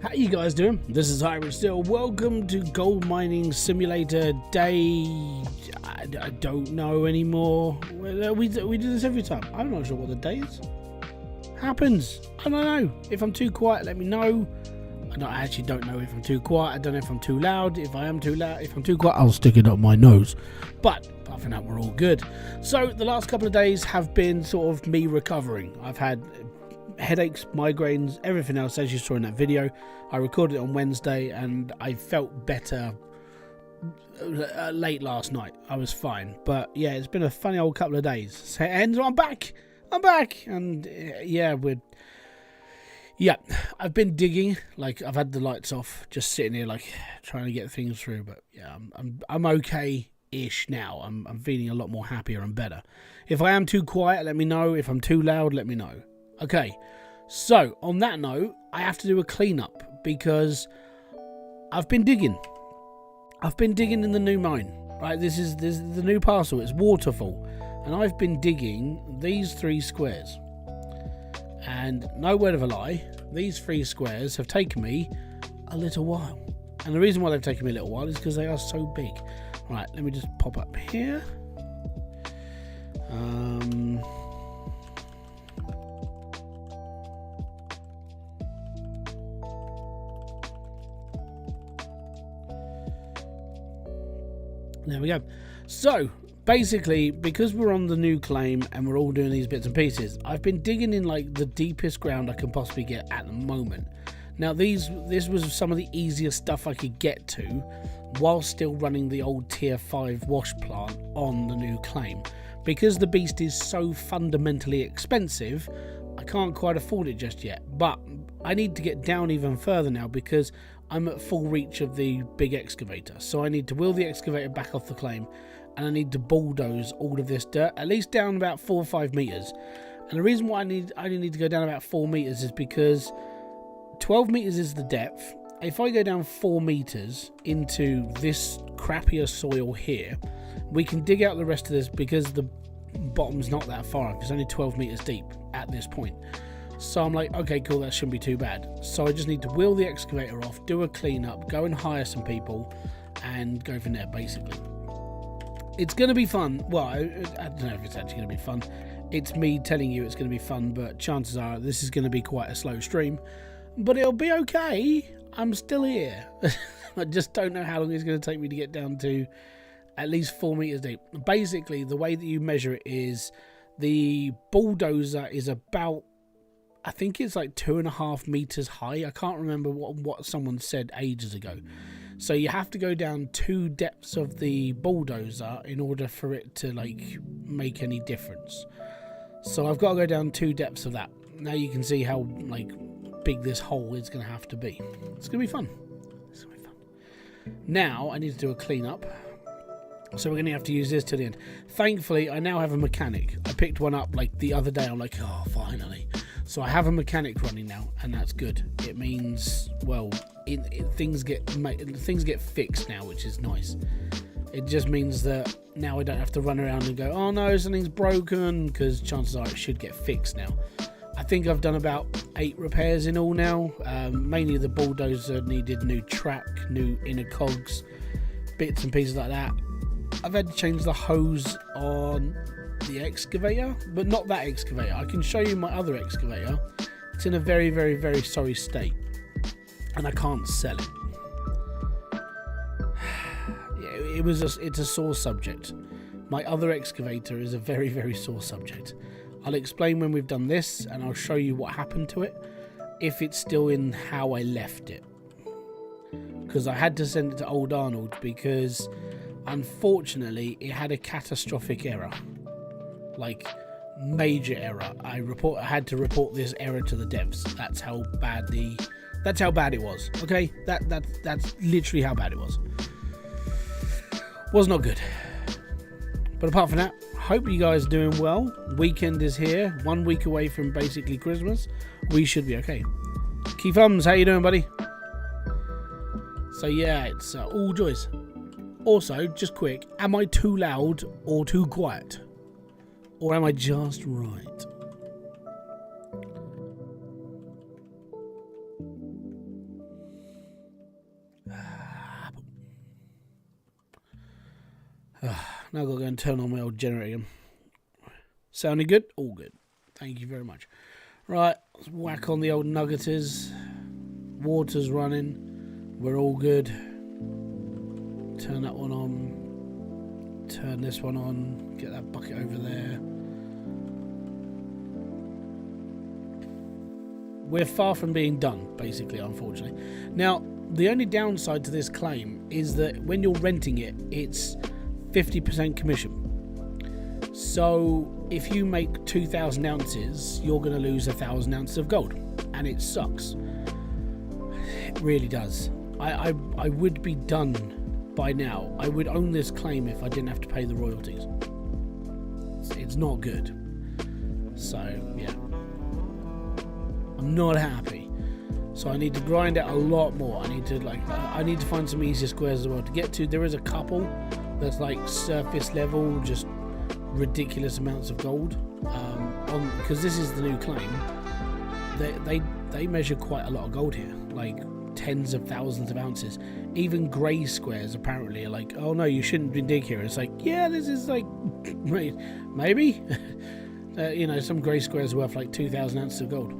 How you guys doing? This is Hybridsteel. Welcome to Gold Mining Simulator Day... I don't know anymore. We do this every time. I'm not sure what the day is. Happens. I don't know. If I'm too quiet, let me know. I actually don't know if I'm too quiet. I don't know if I'm too loud. If I am too loud, if I'm too quiet, I'll stick it up my nose. But apart from that, we're all good. So the last couple of days have been sort of me recovering. I've had headaches, migraines, everything else, as you saw in that video. I recorded it on Wednesday and I felt better late last night. I was fine, but yeah, it's been a funny old couple of days. And I'm back, and I've been digging. Like, I've had the lights off, just sitting here like trying to get things through, but yeah, I'm okay-ish now. I'm feeling a lot more happier and better. If I am too quiet, let me know. If I'm too loud, let me know. Okay, so on that note, I have to do a cleanup because I've been digging. I've been digging in the new mine, right? This is the new parcel. It's Waterfall, and I've been digging these 3 squares. And no word of a lie, these 3 squares have taken me a little while. And the reason why they've taken me a little while is because they are so big. Right, let me just pop up here. There we go. So basically, because we're on the new claim and we're all doing these bits and pieces, I've been digging in like the deepest ground I can possibly get at the moment. Now this was some of the easiest stuff I could get to while still running the old tier 5 wash plant on the new claim. Because the beast is so fundamentally expensive, I can't quite afford it just yet. But I need to get down even further now because I'm at full reach of the big excavator. So I need to wheel the excavator back off the claim, and I need to bulldoze all of this dirt, at least down about 4 or 5 meters. And the reason why I only need to go down about 4 meters is because 12 meters is the depth. If I go down 4 meters into this crappier soil here, we can dig out the rest of this because the bottom's not that far. It's only 12 meters deep at this point. So I'm like, okay, cool, that shouldn't be too bad. So I just need to wheel the excavator off, do a cleanup, go and hire some people, and go from there, basically. It's going to be fun. Well, I don't know if it's actually going to be fun. It's me telling you it's going to be fun, but chances are this is going to be quite a slow stream. But it'll be okay. I'm still here. I just don't know how long it's going to take me to get down to at least 4 meters deep. Basically, the way that you measure it is the bulldozer is about, I think it's like 2.5 meters high. I can't remember what someone said ages ago. So you have to go down 2 depths of the bulldozer in order for it to like make any difference. So I've got to go down 2 depths of that. Now you can see how like big this hole is going to have to be. It's going to be fun. It's going to be fun. Now I need to do a cleanup. So we're going to have to use this to the end. Thankfully, I now have a mechanic. I picked one up like the other day. I'm like, oh, finally. So I have a mechanic running now, and that's good. It means, well, things get fixed now, which is nice. It just means that now I don't have to run around and go, oh no, something's broken, because chances are it should get fixed now. I think I've done about 8 repairs in all now. Mainly the bulldozer needed new track, new inner cogs, bits and pieces like that. I've had to change the hose on the excavator, but not that excavator. I can show you my other excavator. It's in a very, very, very sorry state, and I can't sell it. It's a sore subject. My other excavator is a very, very sore subject. I'll explain when we've done this, and I'll show you what happened to it, if it's still in how I left it. Because I had to send it to Old Arnold because unfortunately it had a catastrophic error. Like, major error. I had to report this error to the devs. That's how bad it was. Okay, that's literally how bad it was. Was not good. But apart from that, hope you guys are doing well. Weekend is here. 1 week away from basically Christmas. We should be okay. Key Thumbs, how you doing, buddy? So yeah, it's all joys. Also, just quick, am I too loud or too quiet? Or am I just right? Now I've got to go and turn on my old generator again. Sounding good? All good. Thank you very much. Right, let's whack on the old nuggeters. Water's running. We're all good. Turn that one on. Turn this one on. Get that bucket over there. We're far from being done, basically, unfortunately. Now, the only downside to this claim is that when you're renting it, it's 50% commission. So if you make 2,000 ounces, you're going to lose 1,000 ounces of gold, and it sucks. It really does. I would be done by now. I would own this claim if I didn't have to pay the royalties. It's not good. So yeah, I'm not happy. So I need to grind out a lot more. I need to find some easier squares as well to get to. There is a couple that's like surface level, just ridiculous amounts of gold. Because this is the new claim. They measure quite a lot of gold here, like tens of thousands of ounces. Even grey squares apparently are like, oh no, you shouldn't be dig here. It's like, yeah, this is like, maybe. You know, some grey squares are worth like 2,000 ounces of gold.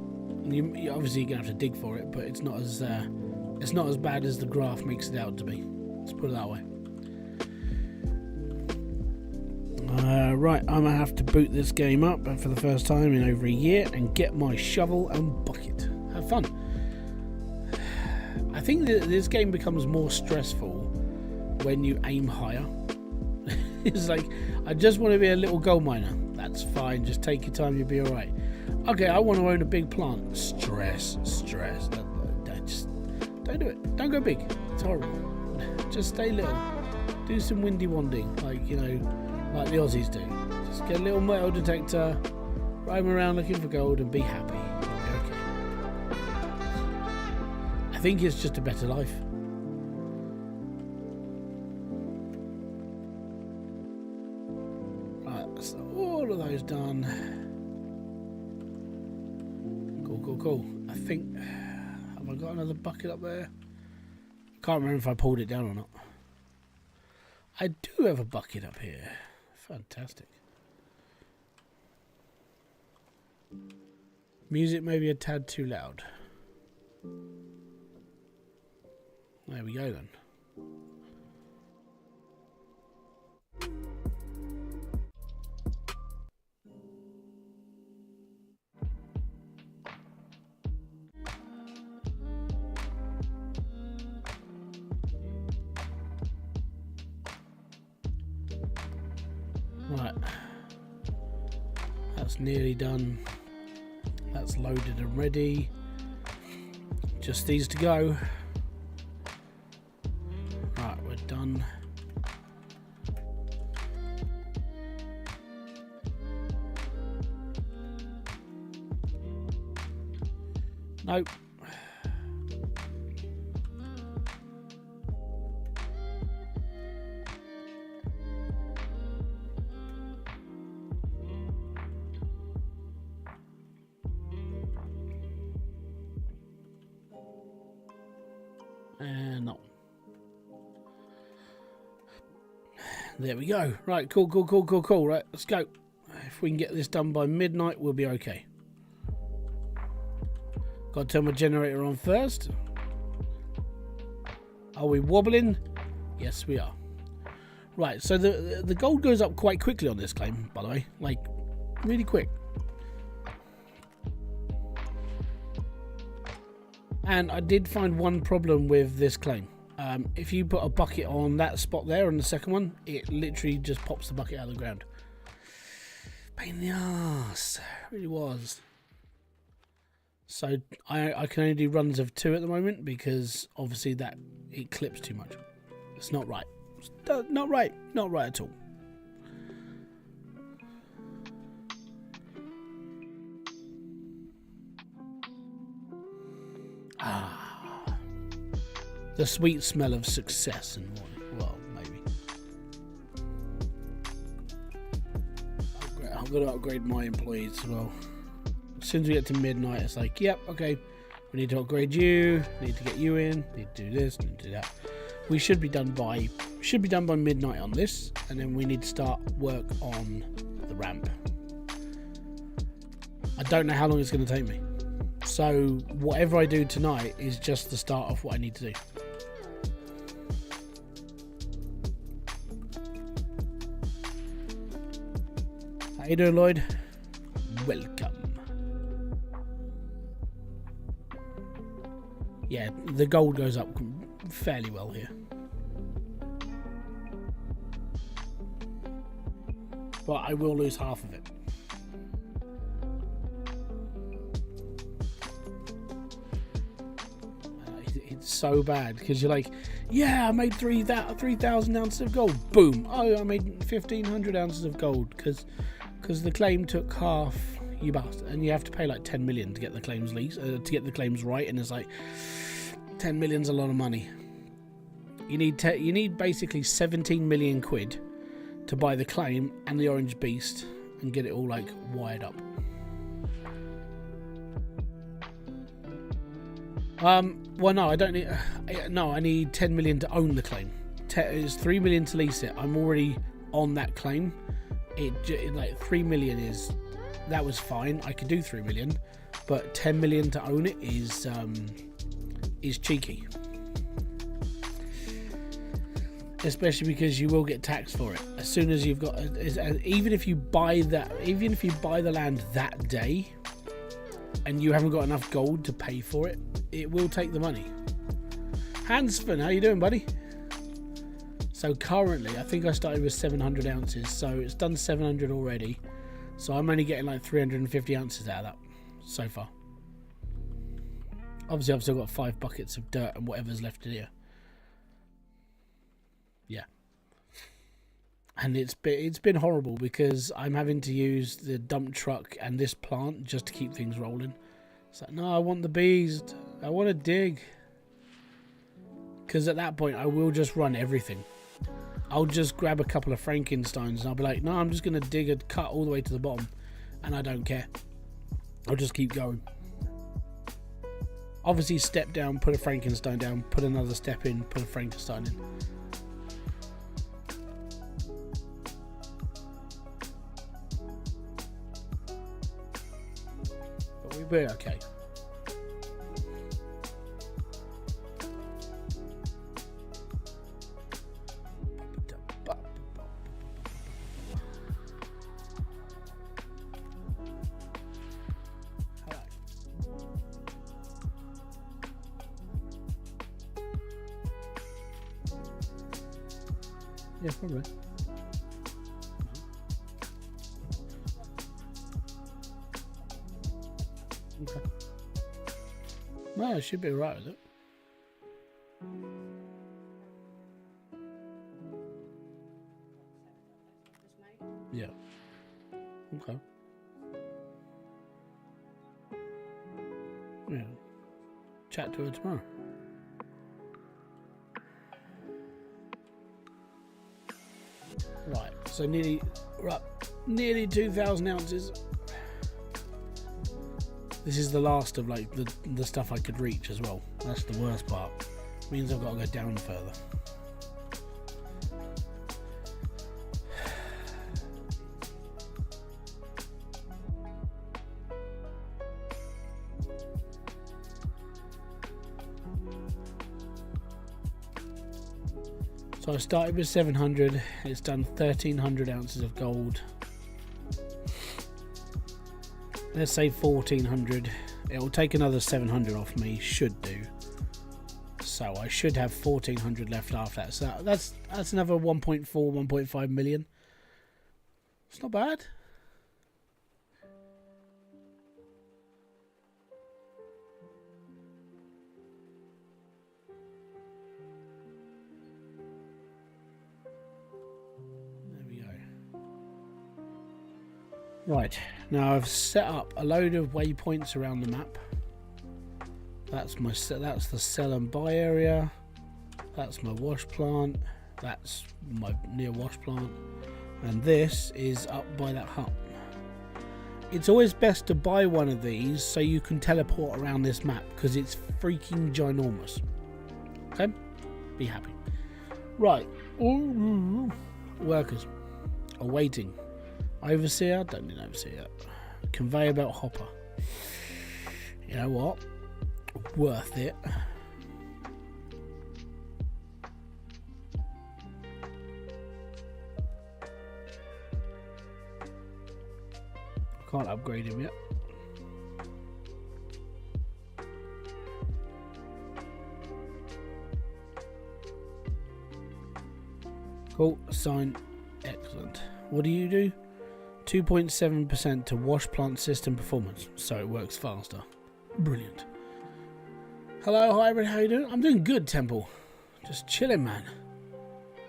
You obviously you're gonna have to dig for it, but it's not as bad as the graph makes it out to be. Let's put it that way. Right, I'm gonna have to boot this game up for the first time in over a year and get my shovel and bucket. Have fun. I think that this game becomes more stressful when you aim higher. It's like, I just want to be a little gold miner. That's fine, just take your time, you'll be alright. Okay, I want to own a big plant. Stress. Don't do it. Don't go big. It's horrible. Just stay little. Do some windy wanding, like, you know, like the Aussies do. Just get a little metal detector, roam around looking for gold, and be happy. You'll be okay. I think it's just a better life. Right, so all of those done. Cool. I think, have I got another bucket up there? I can't remember if I pulled it down or not. I do have a bucket up here. Fantastic. Music may be a tad too loud. There we go then. Right, that's nearly done. That's loaded and ready. Just these to go. Right, we're done. Nope. And no. There we go. Right, cool. Right, let's go. If we can get this done by midnight, we'll be okay. Got to turn my generator on first. Are we wobbling? Yes, we are. Right, so the gold goes up quite quickly on this claim, by the way. Like, really quick. And I did find one problem with this claim. If you put a bucket on that spot there on the second one, it literally just pops the bucket out of the ground. Pain in the arse. It really was. So I can only do runs of 2 at the moment because obviously that it clips too much. It's not right. It's not right. Not right at all. The sweet smell of success and morning. Well, maybe. I've got to upgrade my employees as well. As soon as we get to midnight, it's like, yep, okay, we need to upgrade you, need to get you in, need to do this, need to do that. We should be done by Should be done by midnight on this, and then we need to start work on the ramp. I don't know how long it's going to take me. So whatever I do tonight is just the start of what I need to do. How you doing, Lloyd? Welcome. Yeah, the gold goes up fairly well here. But I will lose half of it. It's so bad because you're like, yeah, I made 3,000 ounces of gold. Boom. Oh, I made 1,500 ounces of gold because the claim took half. You bastard, and you have to pay like 10 million to get the claims to get the claims right, and it's like 10 million's a lot of money. You need basically 17 million quid to buy the claim and the orange beast and get it all like wired up. Well, no, I don't need. No, I need 10 million to own the claim. It's 3 million to lease it. I'm already on that claim. It like 3 million is. That was fine. I could do 3 million, but 10 million to own it is cheeky. Especially because you will get taxed for it as soon as you've got. Even if you buy the land that day, and you haven't got enough gold to pay for it, it will take the money. Hansford, how you doing, buddy? So currently, I think I started with 700 ounces, so it's done 700 already. So I'm only getting like 350 ounces out of that so far. Obviously, I've still got 5 buckets of dirt and whatever's left in here. Yeah. And it's been horrible because I'm having to use the dump truck and this plant just to keep things rolling. It's like, no, I want the bees. I want to dig. Because at that point, I will just run everything. I'll just grab a couple of Frankensteins and I'll be like, no, I'm just going to dig a cut all the way to the bottom. And I don't care. I'll just keep going. Obviously, step down, put a Frankenstein down, put another step in, put a Frankenstein in. But we'll be okay. Yeah, probably. Okay. No, I should be alright with it. Yeah. Okay. Yeah. Chat to her tomorrow. Right, so nearly 2,000 ounces. This is the last of like the stuff I could reach as well. That's the worst part. It means I've got to go down further. So I started with 700, it's done 1,300 ounces of gold. Let's say 1,400. It will take another 700 off me, should do. So I should have 1,400 left after that. So that's another 1.4, 1.5 million. It's not bad. Right, now I've set up a load of waypoints around the map. That's the sell and buy area. That's my wash plant. That's my near wash plant. And this is up by that hut. It's always best to buy one of these so you can teleport around this map because it's freaking ginormous. Okay? Be happy. Right. Ooh. Workers. Awaiting. Overseer. Don't need an overseer. Conveyor belt hopper. You know what? Worth it. Can't upgrade him yet. Cool. Assign. Excellent. What do you do? 2.7% to wash plant system performance, so it works faster. Brilliant. Hello, Hybrid. How you doing? I'm doing good, Temple. Just chilling, man.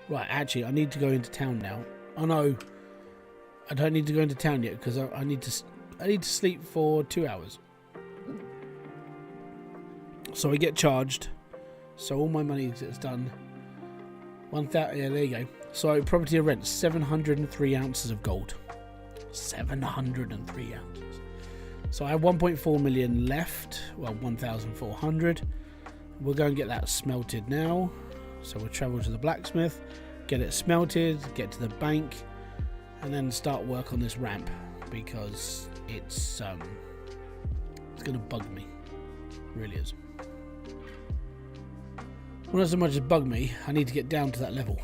Right. Actually, I need to go into town now. Oh no. I don't need to go into town yet because I need to sleep for 2 hours. So I get charged. So all my money is done. 1,000. Yeah, there you go. So property of rent, 703 ounces of gold. 703 ounces. So I have 1.4 million left. Well, 1,400. We'll go and get that smelted now. So we'll travel to the blacksmith, get it smelted, get to the bank, and then start work on this ramp because it's gonna bug me. It really is. Well, not so much as bug me, I need to get down to that level.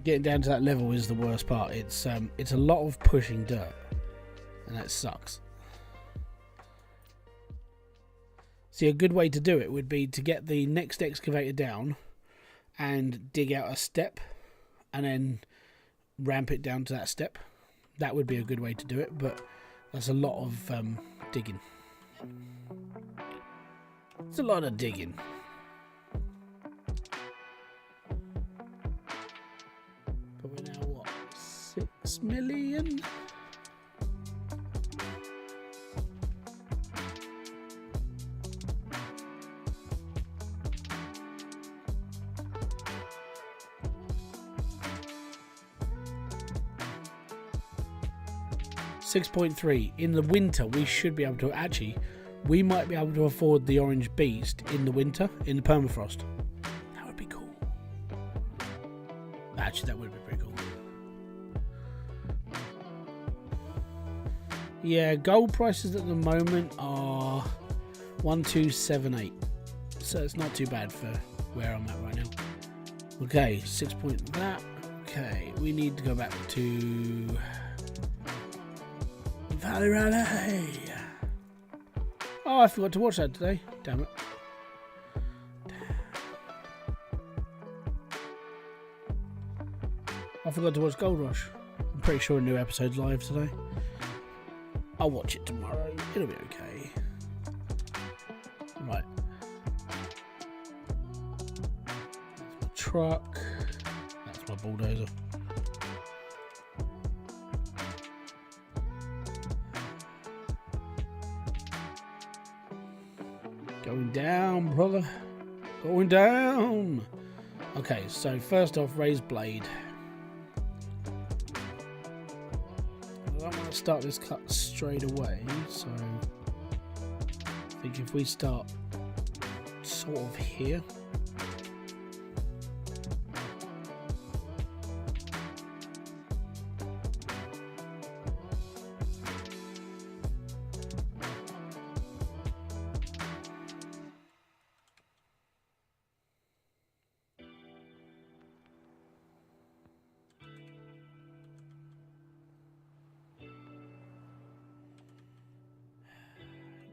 Getting down to that level is the worst part. It's a lot of pushing dirt, and that sucks. See, a good way to do it would be to get the next excavator down and dig out a step and then ramp it down to that step. That would be a good way to do it, but that's a lot of digging. It's a lot of digging. But we're now what? 6 million? $6.3. In the winter, we should be able to actually. We might be able to afford the orange beast in the winter, in the permafrost. That would be cool. Actually, that would be pretty cool. Yeah, gold prices at the moment are 1278. So it's not too bad for where I'm at right now. Okay, 6 point that. Okay, we need to go back to Valley Rally. Oh, I forgot to watch that today. Damn it. I forgot to watch Gold Rush. I'm pretty sure a new episode's live today. I'll watch it tomorrow. It'll be okay. Right. That's my truck. That's my bulldozer. Going down, brother. Going down. Okay, so first off, raise blade. I don't want to start this cut straight away, so I think if we start sort of here.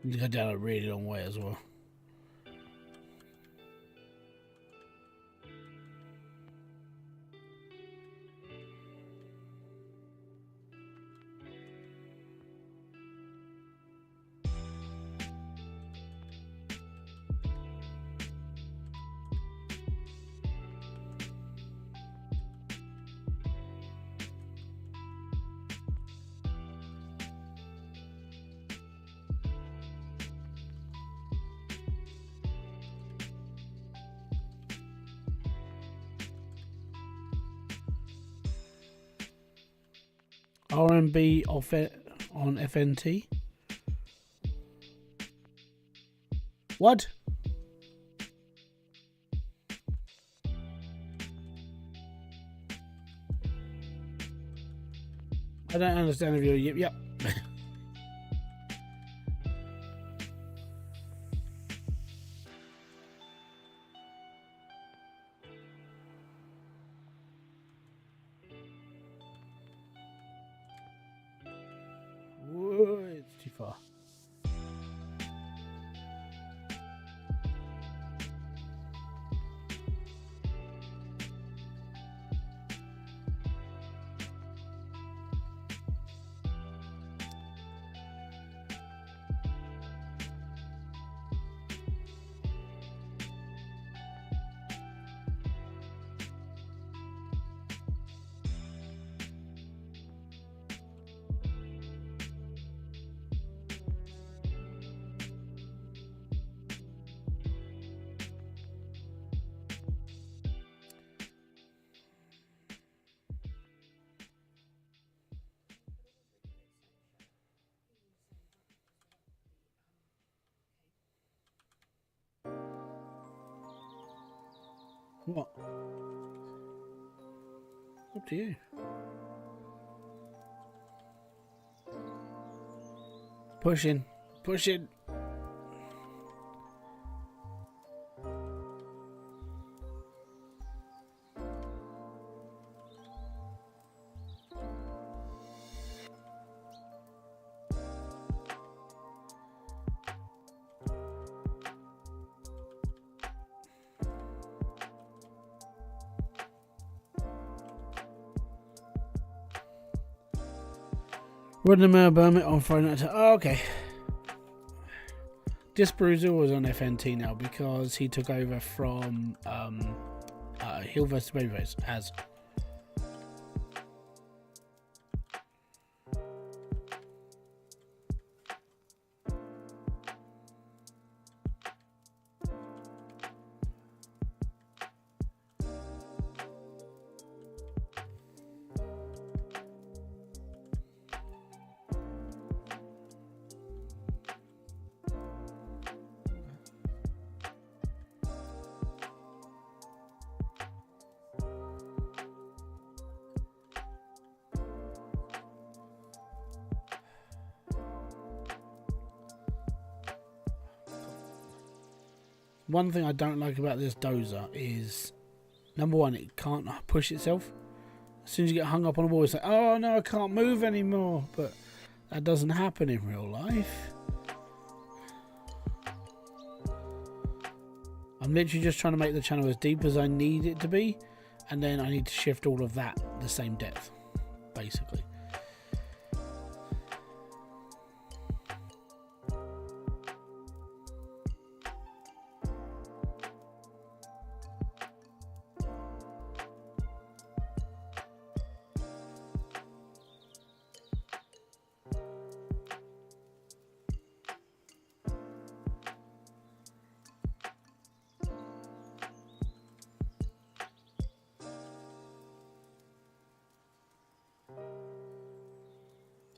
You go down a really long way as well. RMB on FNT. What? I don't understand if you're yep. Whoa, it's too far. What? Up to you. Pushing. Pushing. Rodney Bermit on Friday night. Oh, okay. Disbruiser was on FNT now because he took over from Hill vs Babyface as. One thing I don't like about this dozer is, number one, it can't push itself. As soon as you get hung up on a wall, it's like, oh no, I can't move anymore. But that doesn't happen in real life. I'm literally just trying to make the channel as deep as I need it to be, and then I need to shift all of that the same depth, basically.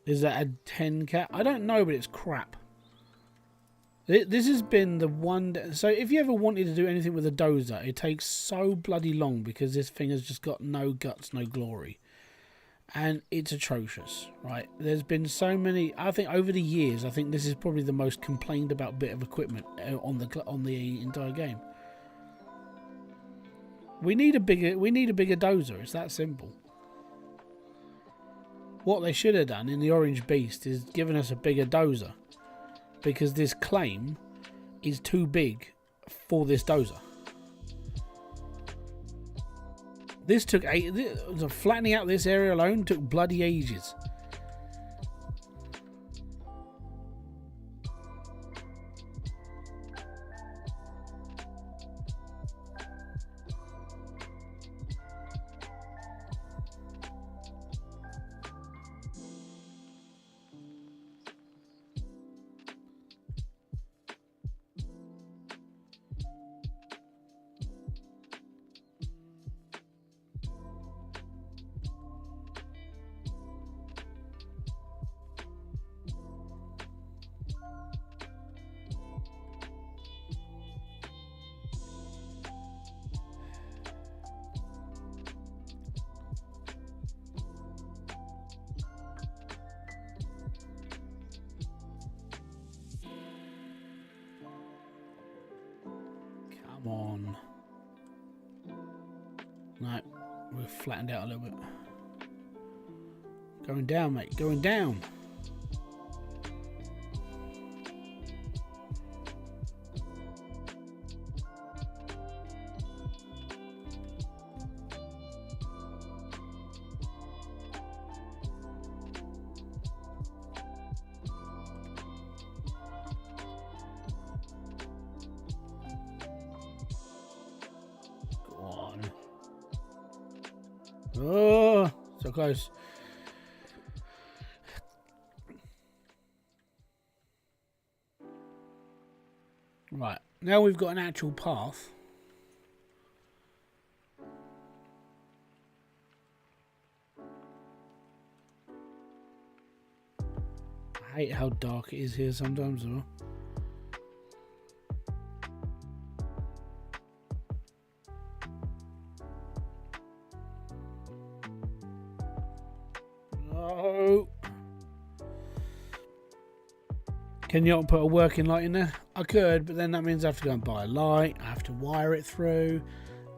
Is that a 10 cat? I don't know, but it's crap. This has been the one. So if you ever wanted to do anything with a dozer, it takes so bloody long because this thing has just got no guts, no glory. And it's atrocious, right? There's been so many. I think over the years, I think this is probably the most complained about bit of equipment on the entire game. We need a bigger dozer. It's that simple. What they should have done in the Orange Beast is given us a bigger dozer, because this claim is too big for this dozer. This took flattening out this area alone took bloody ages. on. No, we're flattened out a little bit. Going down, mate. Going down. Oh, so close. Right, now we've got an actual path. I hate how dark it is here sometimes, though. No. Can you not put a working light in there? I could, but then that means I have to go and buy a light. I have to wire it through.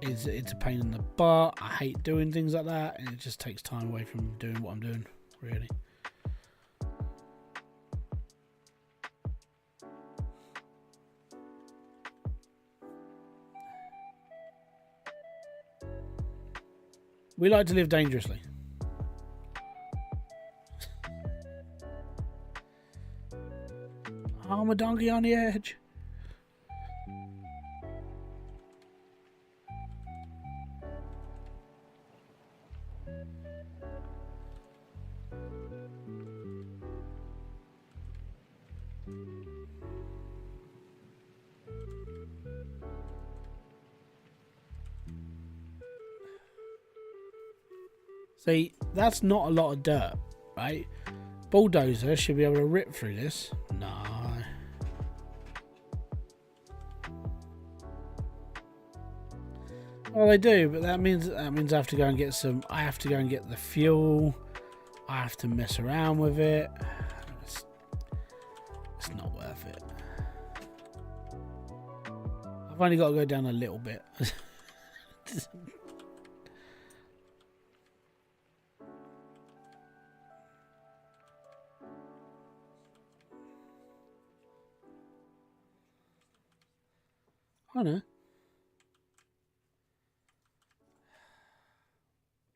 It's a pain in the butt. I hate doing things like that, and it just takes time away from doing what I'm doing, really. We like to live dangerously. I'm a donkey on the edge. See, that's not a lot of dirt, right? Bulldozer should be able to rip through this. No. Well, they do, but that means I have to go and get some. I have to go and get the fuel. I have to mess around with it. It's not worth it. I've only got to go down a little bit. I know.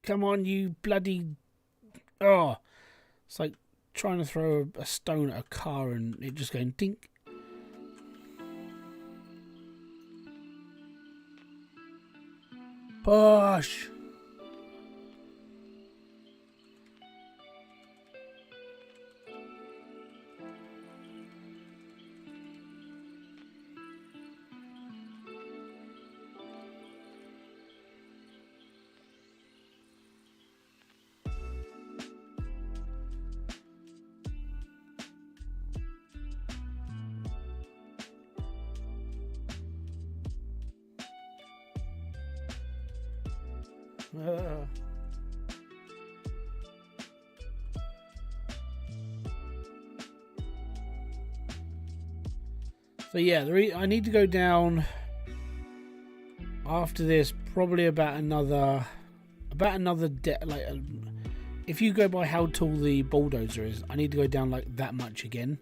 Come on, you bloody... Oh, it's like trying to throw a stone at a car and it just going dink. Push. So yeah, I need to go down after this, probably about another if you go by how tall the bulldozer is, I need to go down like that much again,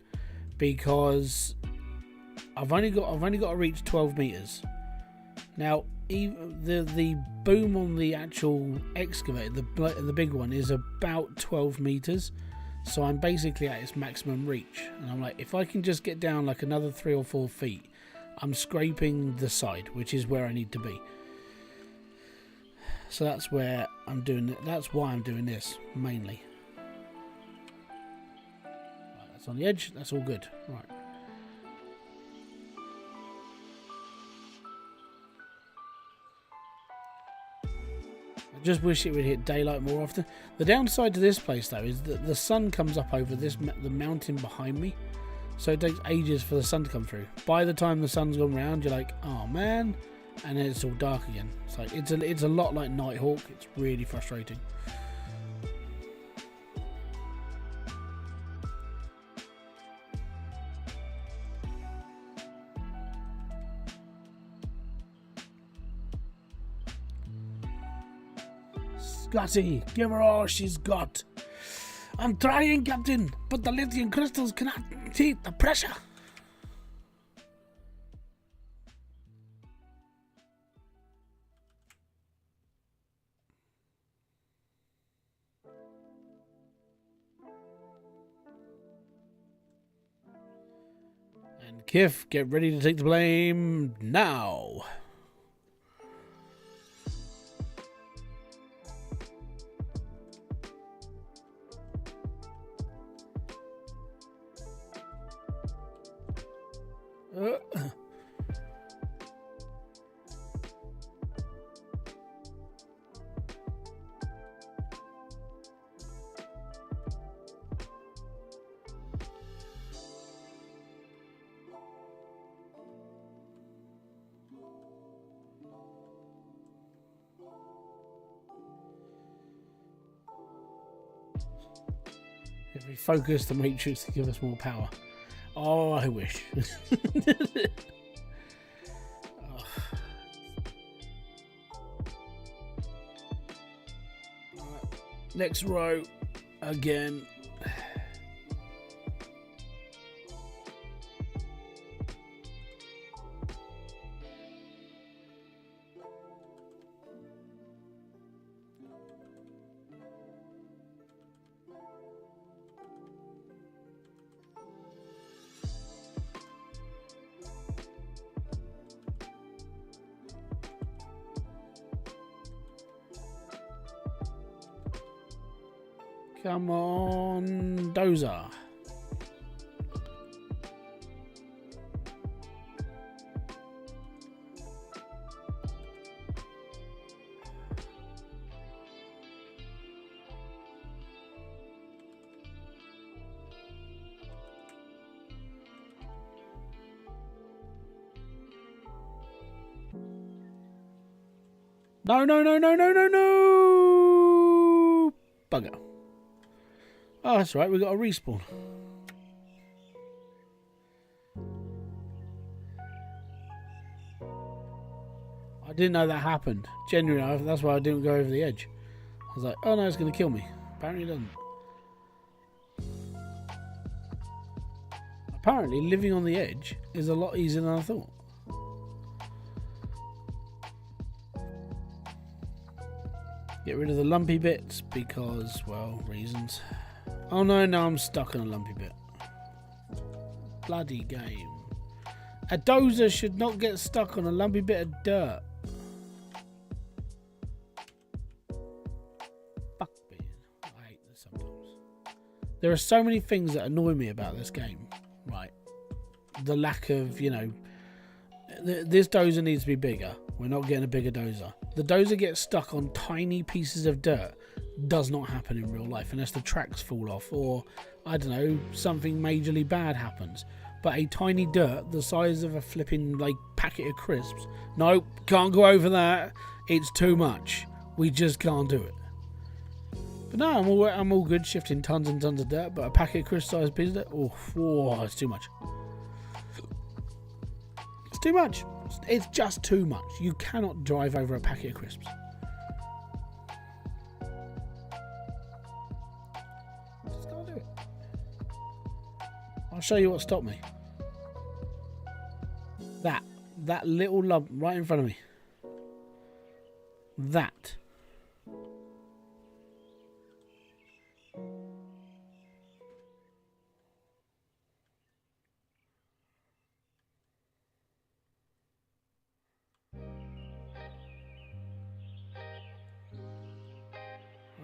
because I've only got to reach 12 meters. Now, the boom on the actual excavator, the big one, is about 12 meters. So I'm basically at its maximum reach, and I'm like, if I can just get down like another 3 or 4 feet, I'm scraping the side, which is where I need to be. So that's where I'm doing it. That's why I'm doing this mainly. Right, that's on the edge. That's all good. Right. I just wish it would hit daylight more often. The downside to this place, though, is that the sun comes up over the mountain behind me, so it takes ages for the sun to come through. By the time the sun's gone round, you're like, oh man, and then it's all dark again. So it's a lot like Nighthawk. It's really frustrating. Scotty, give her all she's got. I'm trying, Captain, but the lithium crystals cannot keep the pressure. And Kif, get ready to take the blame now. If we focus the matrix to give us more power. Oh, I wish. Oh. Next row again. Come on, Dozer. No, no, no, no, no, no, no! Bugger. Oh, that's right, we got a respawn. I didn't know that happened. Genuinely, that's why I didn't go over the edge. I was like, oh no, it's going to kill me. Apparently it doesn't. Apparently, living on the edge is a lot easier than I thought. Get rid of the lumpy bits because, well, reasons. Oh no, now I'm stuck on a lumpy bit. Bloody game. A dozer should not get stuck on a lumpy bit of dirt. Fuck me. I hate this sometimes. There are so many things that annoy me about this game. Right. The lack of, you know, this dozer needs to be bigger. We're not getting a bigger dozer. The dozer gets stuck on tiny pieces of dirt. Does not happen in real life unless the tracks fall off or, I don't know, something majorly bad happens. But a tiny dirt the size of a flipping like packet of crisps, nope, can't go over that. It's too much. We just can't do it. But no, I'm all good shifting tons and tons of dirt, but a packet of crisp sized piece of dirt, oh, it's too much. It's too much. It's just too much. You cannot drive over a packet of crisps. Just can't do it. I'll show you what stopped me. That little lump right in front of me. That.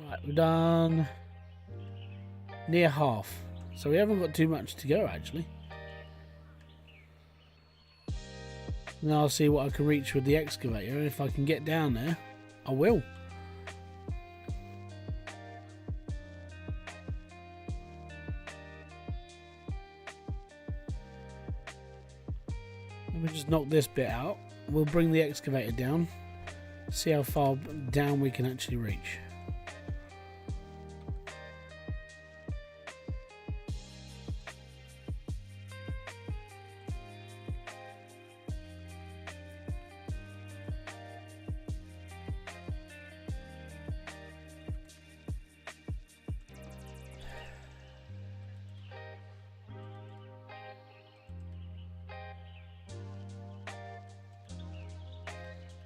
Right, we're done near half. So we haven't got too much to go actually. Now I'll see what I can reach with the excavator, and if I can get down there, I will. Let me just knock this bit out. We'll bring the excavator down, see how far down we can actually reach.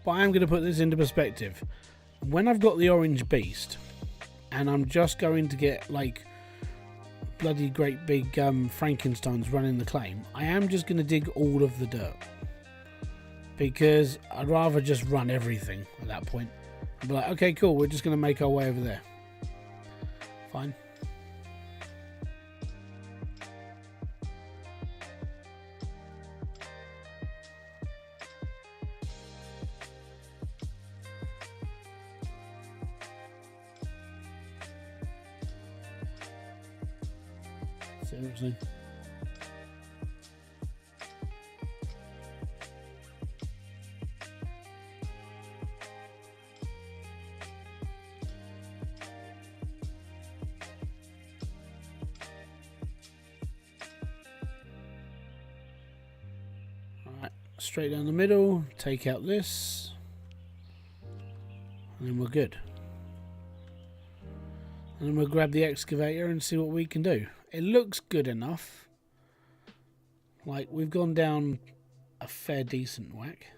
But I am going to put this into perspective. When I've got the orange beast, and I'm just going to get like bloody great big Frankensteins running the claim, I am just going to dig all of the dirt. Because I'd rather just run everything at that point. I'd be like, okay, cool, we're just going to make our way over there. Fine. Seriously. Alright, straight down the middle, take out this, and then we're good. And then we'll grab the excavator and see what we can do. It looks good enough. Like, we've gone down a fair decent whack.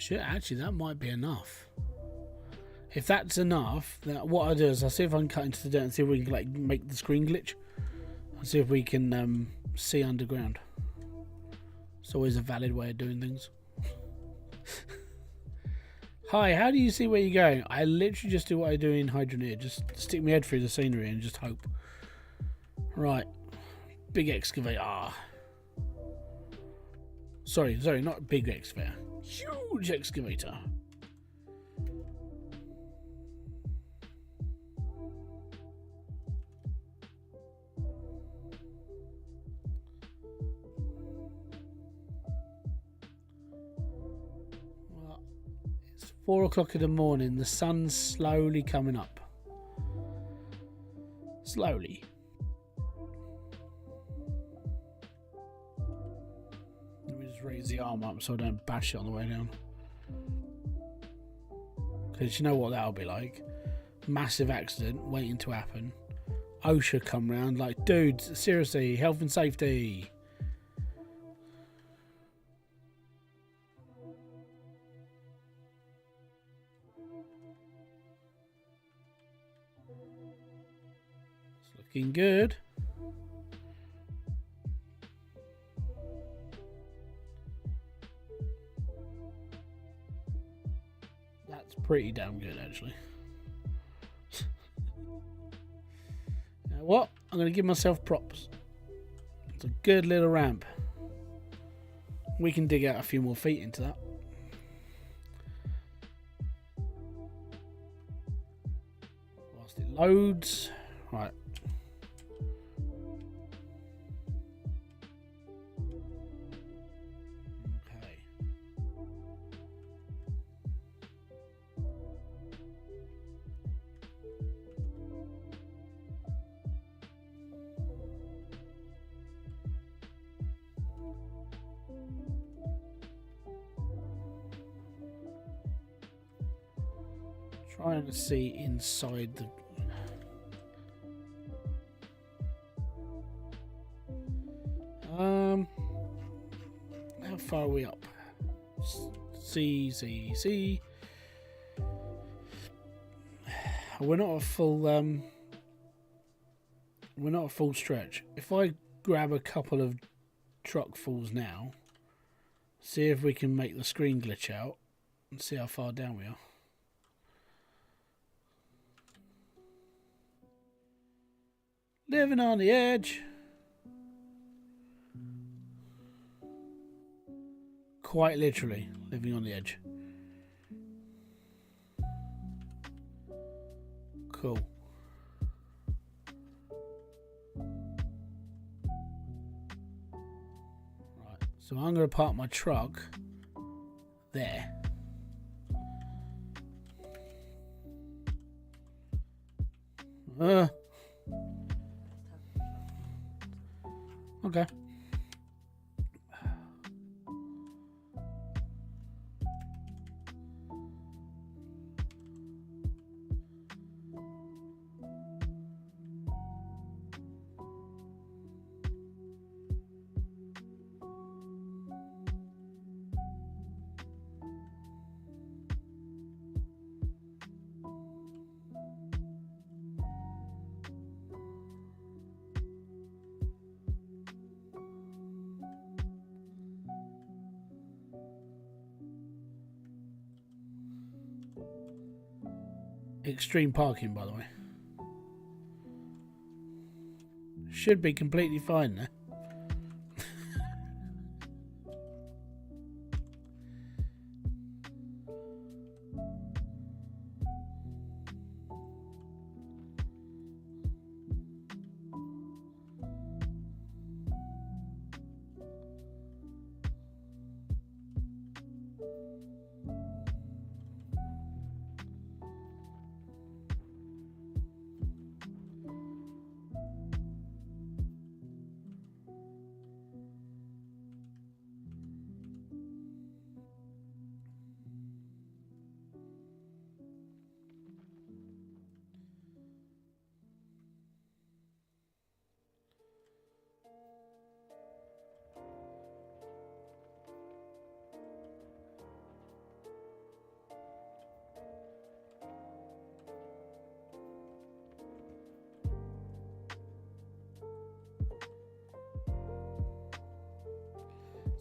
Actually, that might be enough. If that's enough, then what I'll do is I'll see if I can cut into the dirt and see if we can like make the screen glitch. I'll see if we can see underground. It's always a valid way of doing things. Hi, how do you see where you're going? I literally just do what I do in Hybridsteel. Just stick my head through the scenery and just hope. Right. Big excavator. Ah. Sorry, not big excavator. Huge excavator. Well, it's 4 o'clock in the morning. The sun's slowly coming up. Slowly. Let me just raise the arm up so I don't bash it on the way down. Because you know what that'll be like. Massive accident waiting to happen. OSHA come round like, dude, seriously, health and safety. It's looking good. That's pretty damn good, actually. You know what? I'm going to give myself props. It's a good little ramp. We can dig out a few more feet into that. Whilst it loads. Right. Trying to see inside the... How far are we up? C. We're not a full we're not a full stretch. If I grab a couple of truckfuls now, see if we can make the screen glitch out and see how far down we are. Living on the edge. Quite literally, living on the edge. Cool. Right, so I'm going to park my truck there. Okay. Extreme parking, by the way. Should be completely fine there.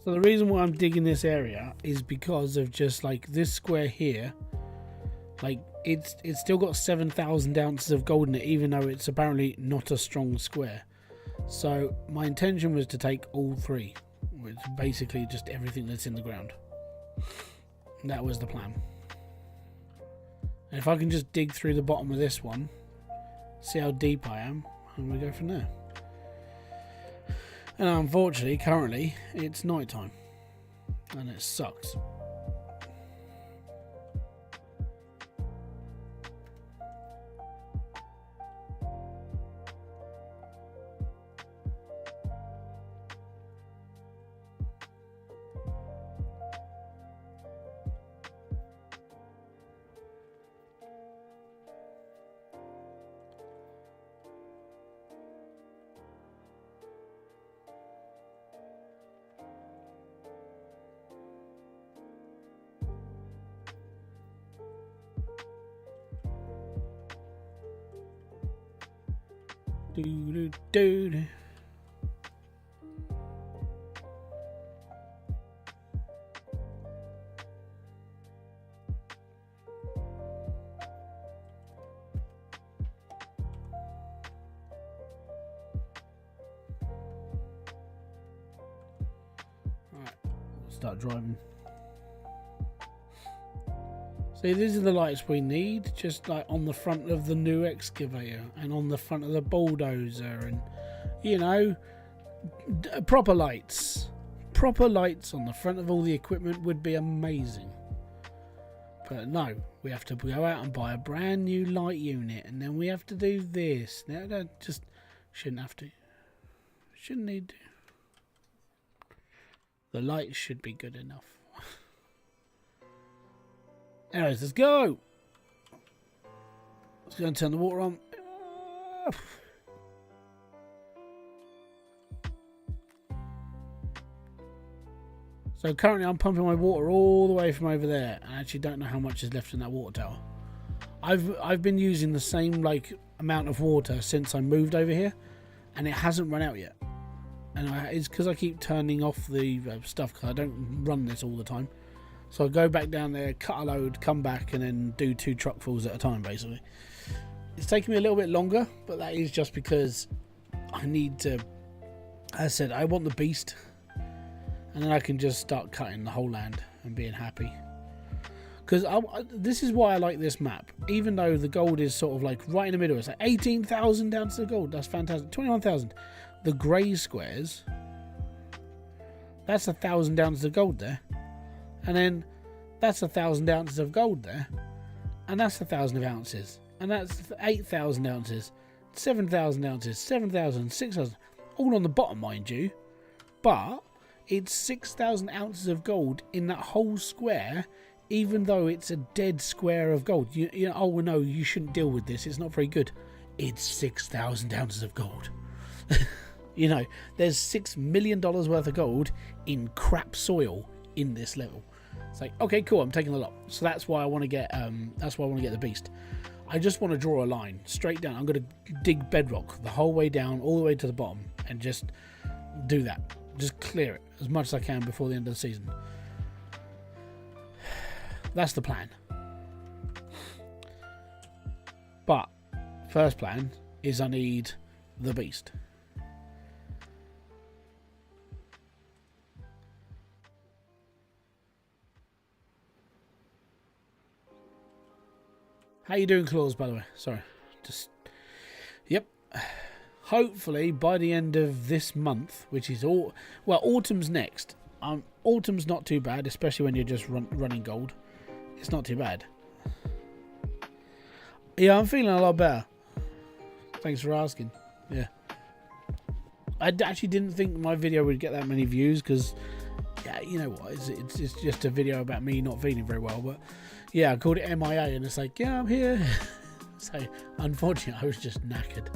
So the reason why I'm digging this area is because of just like this square here. Like it's still got 7,000 ounces of gold in it, even though it's apparently not a strong square. So my intention was to take all three, which is basically just everything that's in the ground. That was the plan. And if I can just dig through the bottom of this one, see how deep I am, and we go from there. And unfortunately, currently, it's night time. And it sucks. Do. Alright, we'll start driving. See, these are the lights we need, just like on the front of the new excavator and on the front of the bulldozer, and you know, proper lights. Proper lights on the front of all the equipment would be amazing. But no, we have to go out and buy a brand new light unit, and then we have to do this. No, that just shouldn't have to. Shouldn't need to. The lights should be good enough. Anyways, let's go. Let's go and turn the water on. So currently I'm pumping my water all the way from over there. I actually don't know how much is left in that water tower. I've been using the same like amount of water since I moved over here, and it hasn't run out yet. And it's because I keep turning off the stuff, because I don't run this all the time. So I go back down there, cut a load, come back, and then do 2 truckfuls at a time, basically. It's taking me a little bit longer, but that is just because I need to, as I said, I want the beast. And then I can just start cutting the whole land and being happy. Because this is why I like this map. Even though the gold is sort of like right in the middle. It's like 18,000 ounces of gold. That's fantastic. 21,000. The grey squares, that's 1,000 ounces of gold there. And then that's 1,000 ounces of gold there. And that's 1,000 ounces. And that's 8,000 ounces. 7,000 ounces. 7,000. 6,000. All on the bottom, mind you. But it's 6,000 ounces of gold in that whole square, even though it's a dead square of gold. You know, oh no, you shouldn't deal with this. It's not very good. It's 6,000 ounces of gold. You know, there's $6 million worth of gold in crap soil in this level. It's like, okay, cool, I'm taking a lot. So that's why I want to get the beast. I just want to draw a line straight down. I'm going to dig bedrock the whole way down, all the way to the bottom, and just do that. Just clear it as much as I can before the end of the season. That's the plan. First plan is I need the beast. How you doing, Claus, by the way? Sorry. Just... Yep. Hopefully, by the end of this month, which is all... Well, autumn's next. Autumn's not too bad, especially when you're just running gold. It's not too bad. Yeah, I'm feeling a lot better. Thanks for asking. Yeah. I actually didn't think my video would get that many views because... Yeah, you know what? It's just a video about me not feeling very well, but... Yeah, I called it MIA and it's like, yeah, I'm here. So, unfortunately, I was just knackered.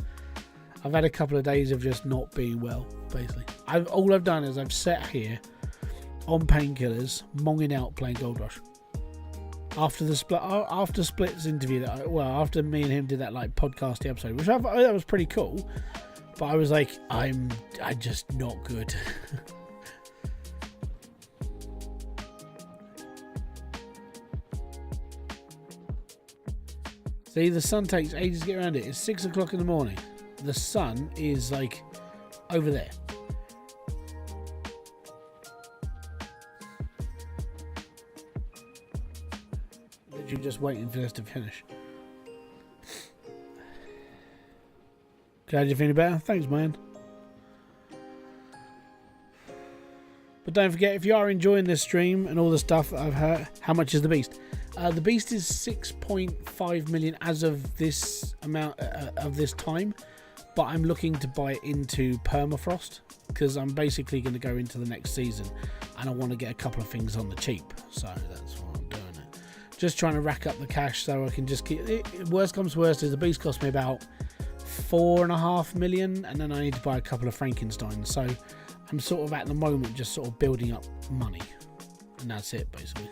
I've had a couple of days of just not being well, basically. All I've done is I've sat here on painkillers, monging out playing Gold Rush. After Split's interview, after me and him did that like podcasty episode, which that was pretty cool, but I was like, I'm just not good. See, the sun takes ages to get around it. It's 6 o'clock in the morning. The sun is like over there. Literally just waiting for this to finish. Glad you're feeling better. Thanks, man. But don't forget, if you are enjoying this stream and all the stuff that I've heard, how much is the beast? The beast is 6.5 million as of this amount of this time, but I'm looking to buy it into permafrost because I'm basically going to go into the next season and I want to get a couple of things on the cheap. So that's why I'm doing it. Just trying to rack up the cash so I can just keep it. Worst comes to worst is the beast cost me about 4.5 million, and then I need to buy a couple of Frankensteins. So I'm sort of at the moment just sort of building up money, and that's it basically.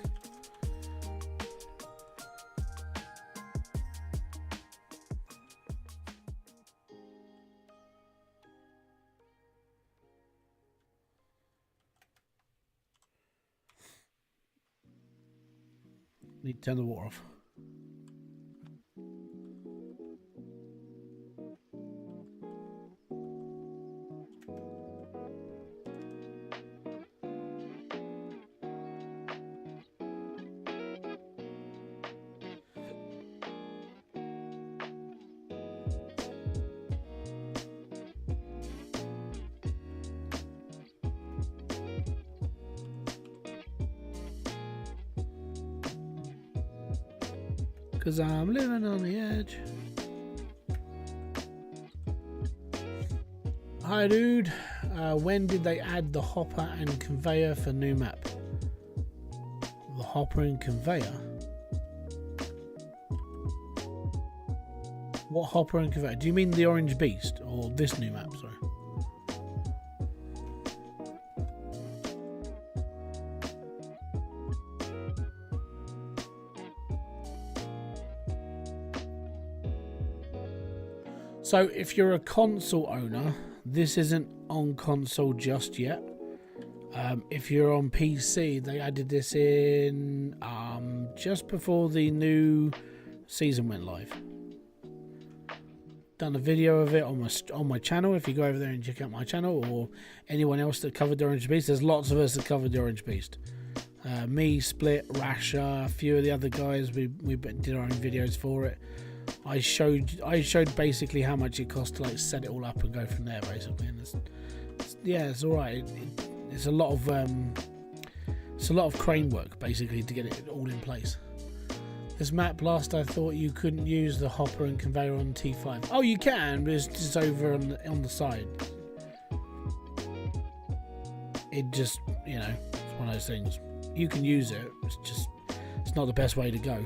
Need to turn the water off. Because I'm living on the edge. Hi, dude. When did they add the hopper and conveyor for new map? The hopper and conveyor? What hopper and conveyor? Do you mean the orange beast or this new map? Sorry. So if you're a console owner, this isn't on console just yet. If you're on PC, they added this in just before the new season went live. Done a video of it on my channel. If you go over there and check out my channel, or anyone else that covered the Orange Beast, there's lots of us that covered the Orange Beast. Me, Split, Rasher, a few of the other guys. We did our own videos for it. I showed basically how much it cost to like set it all up and go from there basically, and it's all right. It's a lot of crane work basically to get it all in place. This map last I thought you couldn't use the hopper and conveyor on T5. Oh, you can, but it's just over on the side. It just, you know, it's one of those things. You can use it. It's not the best way to go.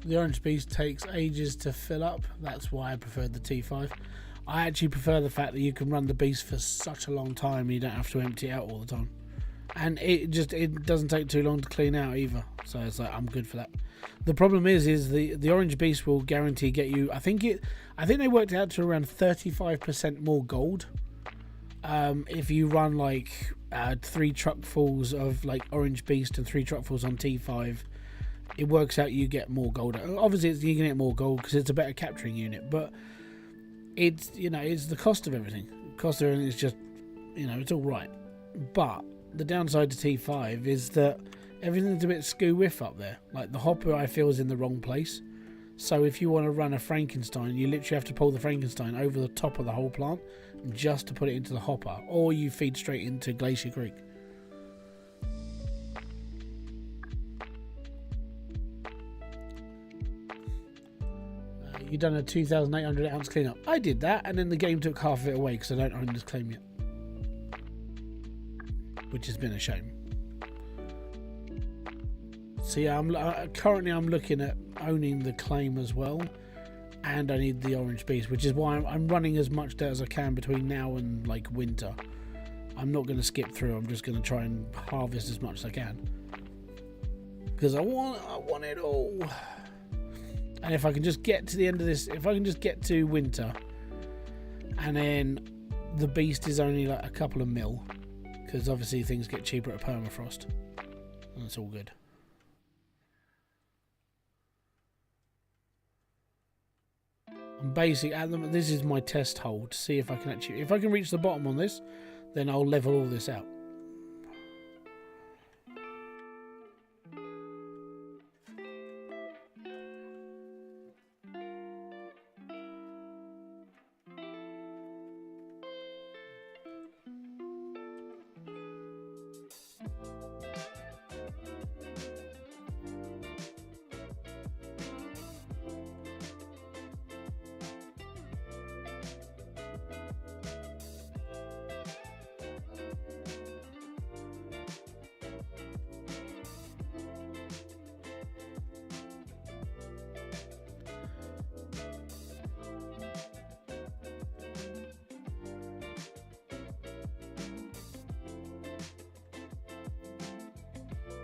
The Orange Beast takes ages to fill up. That's why I preferred the T5. I actually prefer the fact that you can run the Beast for such a long time. You don't have to empty it out all the time. And it doesn't take too long to clean out either. So it's like, I'm good for that. The problem is the Orange Beast will guarantee get you, I think they worked out to around 35% more gold. If you run like 3 truckfuls of like Orange Beast and 3 truckfuls on T5, it works out you get more gold. Obviously you can get more gold because it's a better capturing unit, but it's, you know, it's the cost of everything. The cost of everything is just, you know, it's all right. But the downside to T5 is that everything's a bit skew-whiff up there. Like the hopper, I feel, is in the wrong place. So if you want to run a Frankenstein, you literally have to pull the Frankenstein over the top of the whole plant just to put it into the hopper, or you feed straight into Glacier Creek. You done a 2,800 ounce cleanup. I did that, and then the game took half of it away because I don't own this claim yet, which has been a shame. So yeah, currently I'm looking at owning the claim as well, and I need the Orange Beast, which is why I'm running as much dirt as I can between now and like winter. I'm not going to skip through. I'm just going to try and harvest as much as I can because I want it all. And if I can just get to the end of this, if I can just get to winter, and then the Beast is only like a couple of mil, because obviously things get cheaper at permafrost, and it's all good. I'm basically at them. This is my test hole to see if I can actually, if I can reach the bottom on this, then I'll level all this out.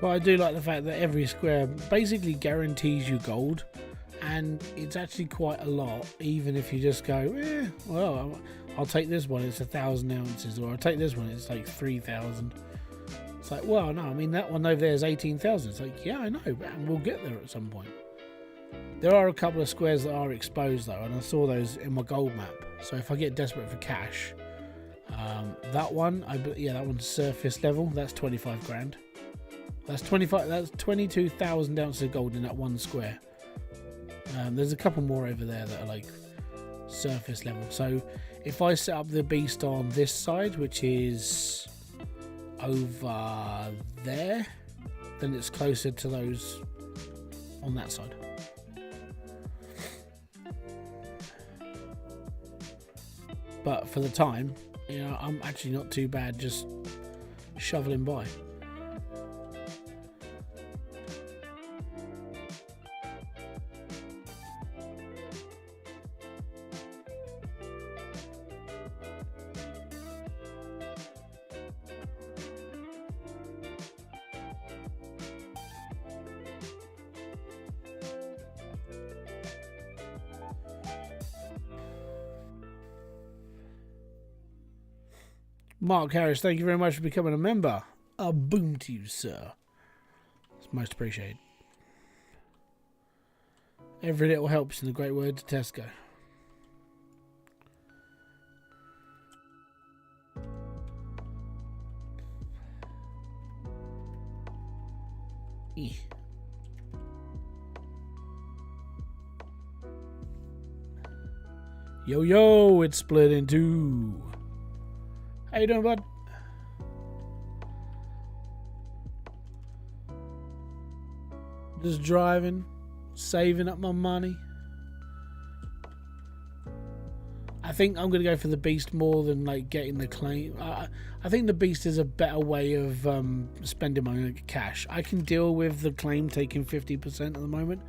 But I do like the fact that every square basically guarantees you gold, and it's actually quite a lot, even if you just go, well, I'll take this one, it's 1,000 ounces, or I'll take this one, it's like 3,000. It's like, well, no, I mean, that one over there is 18,000. It's like, yeah, I know, but we'll get there at some point. There are a couple of squares that are exposed, though, and I saw those in my gold map. So if I get desperate for cash, that one, that one's surface level, that's 25 grand. That's 22,000 ounces of gold in that one square. There's a couple more over there that are like surface level. So if I set up the Beast on this side, which is over there, then it's closer to those on that side. But for the time, you know, I'm actually not too bad just shoveling by. Mark Harris, thank you very much for becoming a member. A boom to you, sir. It's most appreciated. Every little helps in the great words of Tesco. Yo, yo, it's split in two. How you doing, bud? Just driving, saving up my money. I think I'm going to go for the Beast more than like getting the claim. I think the Beast is a better way of spending my cash. I can deal with the claim taking 50% at the moment,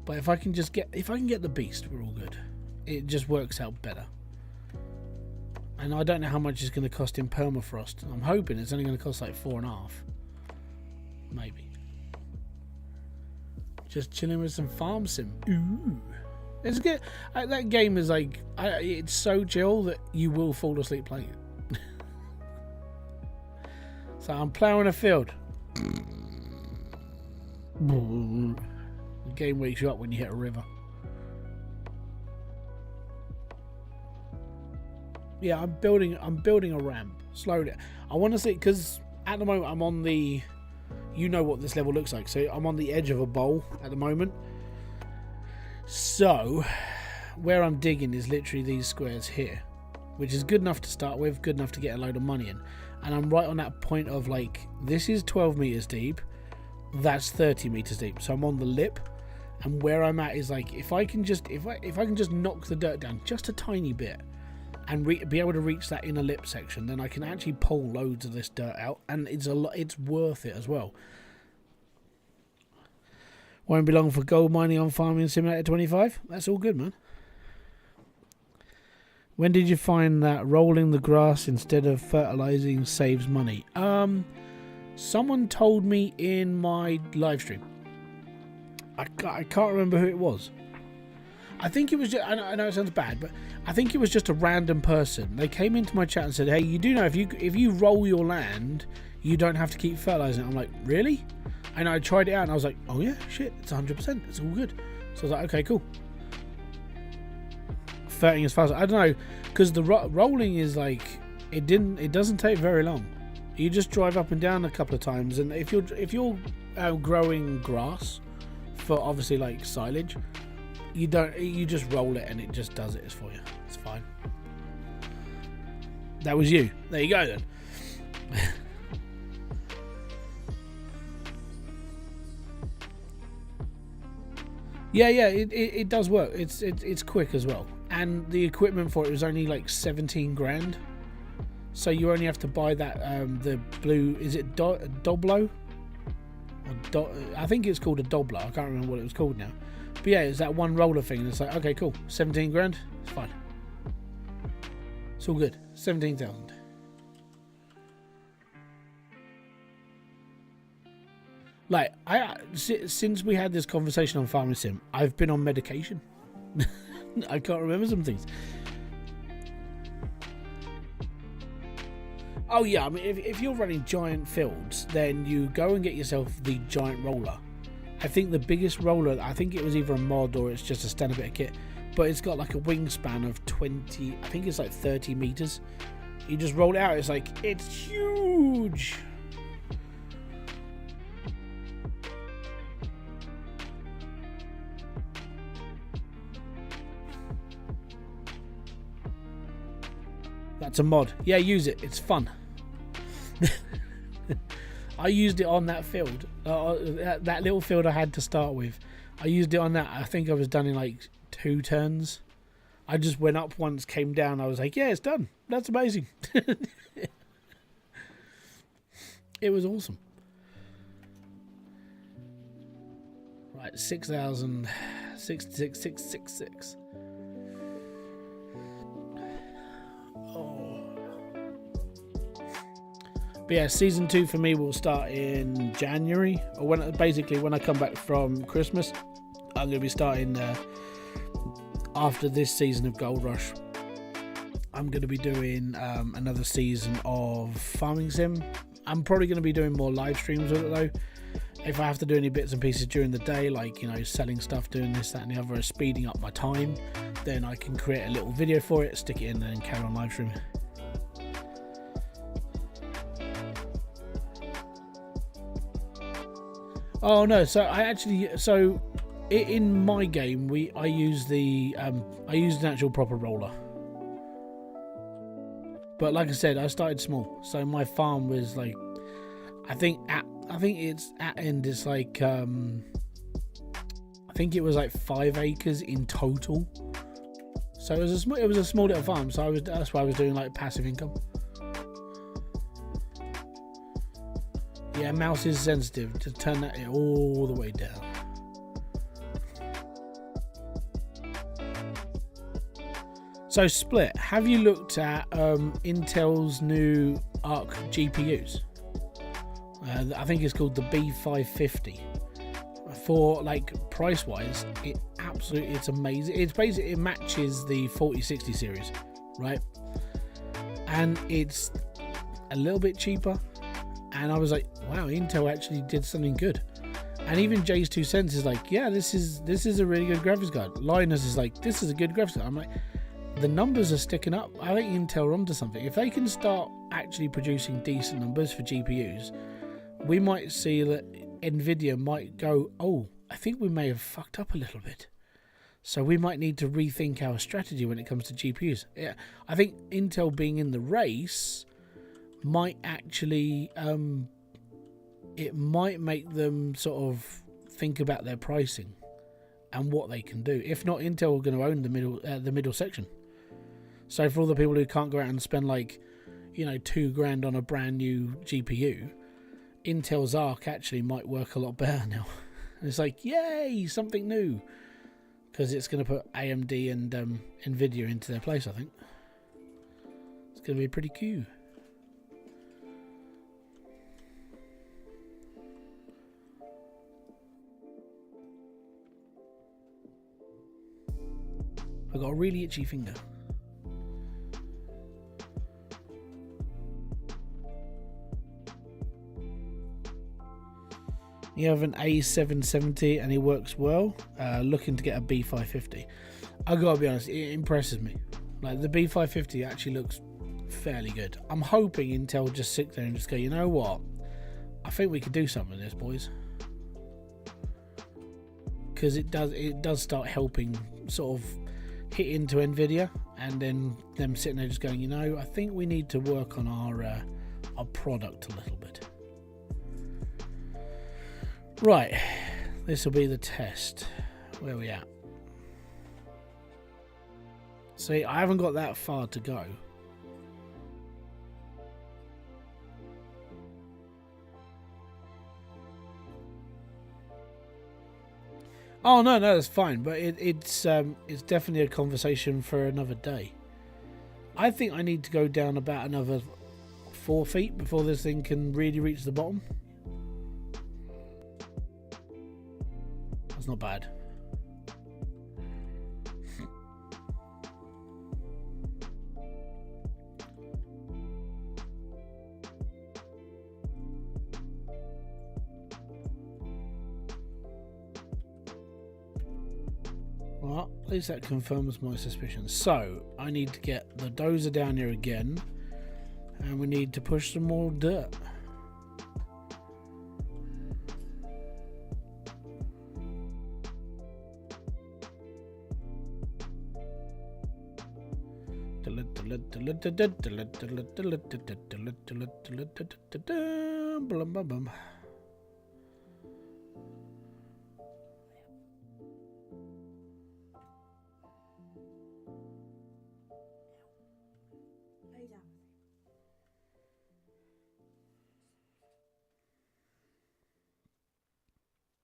But if I can get the beast, we're all good. It just works out better. And I don't know how much it's going to cost in permafrost. I'm hoping it's only going to cost like 4.5. Maybe. Just chilling with some farm sim. Ooh. It's good. That game is like, it's so chill that you will fall asleep playing it. So I'm ploughing a field. The game wakes you up when you hit a river. Yeah, I'm building a ramp slowly. I want to see, because at the moment I'm on the, you know what this level looks like, so I'm on the edge of a bowl at the moment. So where I'm digging is literally these squares here, which is good enough to start with, good enough to get a load of money in. And I'm right on that point of like, this is 12 meters deep, that's 30 meters deep, so I'm on the lip. And where I'm at is like, if I can just knock the dirt down just a tiny bit and be able to reach that inner lip section, then I can actually pull loads of this dirt out, and it's worth it as well. Won't be long for gold mining on Farming Simulator 25. That's all good, man. When did you find that rolling the grass instead of fertilizing saves money? Someone told me in my live stream. I can't remember who it was. I think it was just, I know it sounds bad, but I think it was just a random person. They came into my chat and said, hey, you do know if you roll your land, you don't have to keep fertilizing it. I'm like, really? And I tried it out and I was like, oh yeah, shit, it's 100%, it's all good. So I was like, okay, cool. Ferting as fast, I don't know, because the rolling is like, it doesn't take very long. You just drive up and down a couple of times, and if you're growing grass for obviously like silage, you just roll it and it just does it for you. It's fine. That was you. There you go then. Yeah, it does work. It's quick as well, and the equipment for it was only like 17 grand. So you only have to buy that the blue, is it Doblo? I think it's called a Doblo. I can't remember what it was called now. But yeah, it's that one roller thing. It's like, okay, cool, 17 grand. It's fine. It's all good. 17,000. Like, since we had this conversation on Farming Sim, I've been on medication. I can't remember some things. Oh yeah, I mean, if you're running giant fields, then you go and get yourself the giant roller. I think the biggest roller, I think it was either a mod or it's just a standard bit of kit, but it's got like a wingspan of 20, I think it's like 30 meters. You just roll it out, it's like, it's huge. That's a mod. Yeah, use it. It's fun. I used it on that field. That little field I had to start with. I used it on that. I think I was done in like 2 turns. I just went up once, came down. I was like, yeah, it's done. That's amazing. It was awesome. Right, 6,666. But yeah, season 2 for me will start in January, or when I come back from Christmas. I'm going to be starting after this season of Gold Rush. I'm going to be doing another season of Farming Sim. I'm probably going to be doing more live streams with it though. If I have to do any bits and pieces during the day, like, you know, selling stuff, doing this, that and the other, speeding up my time, then I can create a little video for it, stick it in, and then carry on live streaming. Oh no! So in my game I use an actual proper roller. But like I said, I started small, so my farm was like, I think it's at end. It's like I think it was like 5 acres in total. So it was a small little farm. So that's why I was doing like passive income. Yeah, mouse is sensitive. Just turn that all the way down. So Split, have you looked at Intel's new Arc GPUs? I think it's called the B550. For like price wise, it's amazing. It's basically, it matches the 4060 series, right? And it's a little bit cheaper. And I was like, wow, Intel actually did something good. And even Jay's 2 cents is like, yeah, this is a really good graphics card. Linus is like, this is a good graphics card. I'm like, the numbers are sticking up. I think Intel are onto something. If they can start actually producing decent numbers for GPUs, we might see that Nvidia might go, oh, I think we may have fucked up a little bit. So we might need to rethink our strategy when it comes to GPUs. Yeah, I think Intel being in the race might actually, it might make them sort of think about their pricing and what they can do. If not, Intel are going to own the middle section. So for all the people who can't go out and spend like, you know, $2,000 on a brand new GPU, Intel's Arc actually might work a lot better now. It's like, yay, something new, because it's going to put AMD and Nvidia into their place. I think it's going to be pretty cool. I've got a really itchy finger. You have an A770 and it works well. Looking to get a B550. I gotta be honest, it impresses me. Like the B550 actually looks fairly good. I'm hoping Intel just sit there and just go, you know what? I think we could do something with this, boys. Because it does start helping sort of hit into Nvidia, and then them sitting there just going, you know, I think we need to work on our product a little bit. Right, this will be the test. Where are we at? See, I haven't got that far to go. Oh no, that's fine. But it's definitely a conversation for another day. I think I need to go down about another 4 feet before this thing can really reach the bottom. That's not bad. Well, at least that confirms my suspicions. So, I need to get the dozer down here again, and we need to push some more dirt.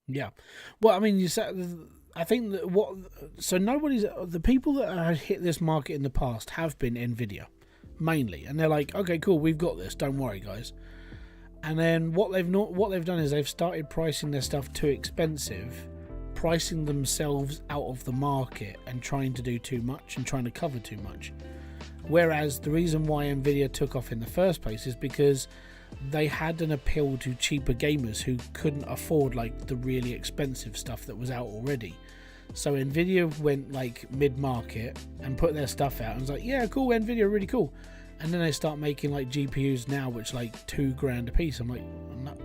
Yeah, well, I mean, you said, I think that the people that have hit this market in the past have been Nvidia mainly, and they're like, okay, cool, we've got this, don't worry, guys. And then what they've done is they've started pricing their stuff too expensive, pricing themselves out of the market and trying to do too much and trying to cover too much. Whereas the reason why Nvidia took off in the first place is because they had an appeal to cheaper gamers who couldn't afford like the really expensive stuff that was out already. So Nvidia went like mid-market and put their stuff out and was like, yeah, cool, Nvidia, really cool. And then they start making like GPUs now which like $2,000 a piece. I'm like,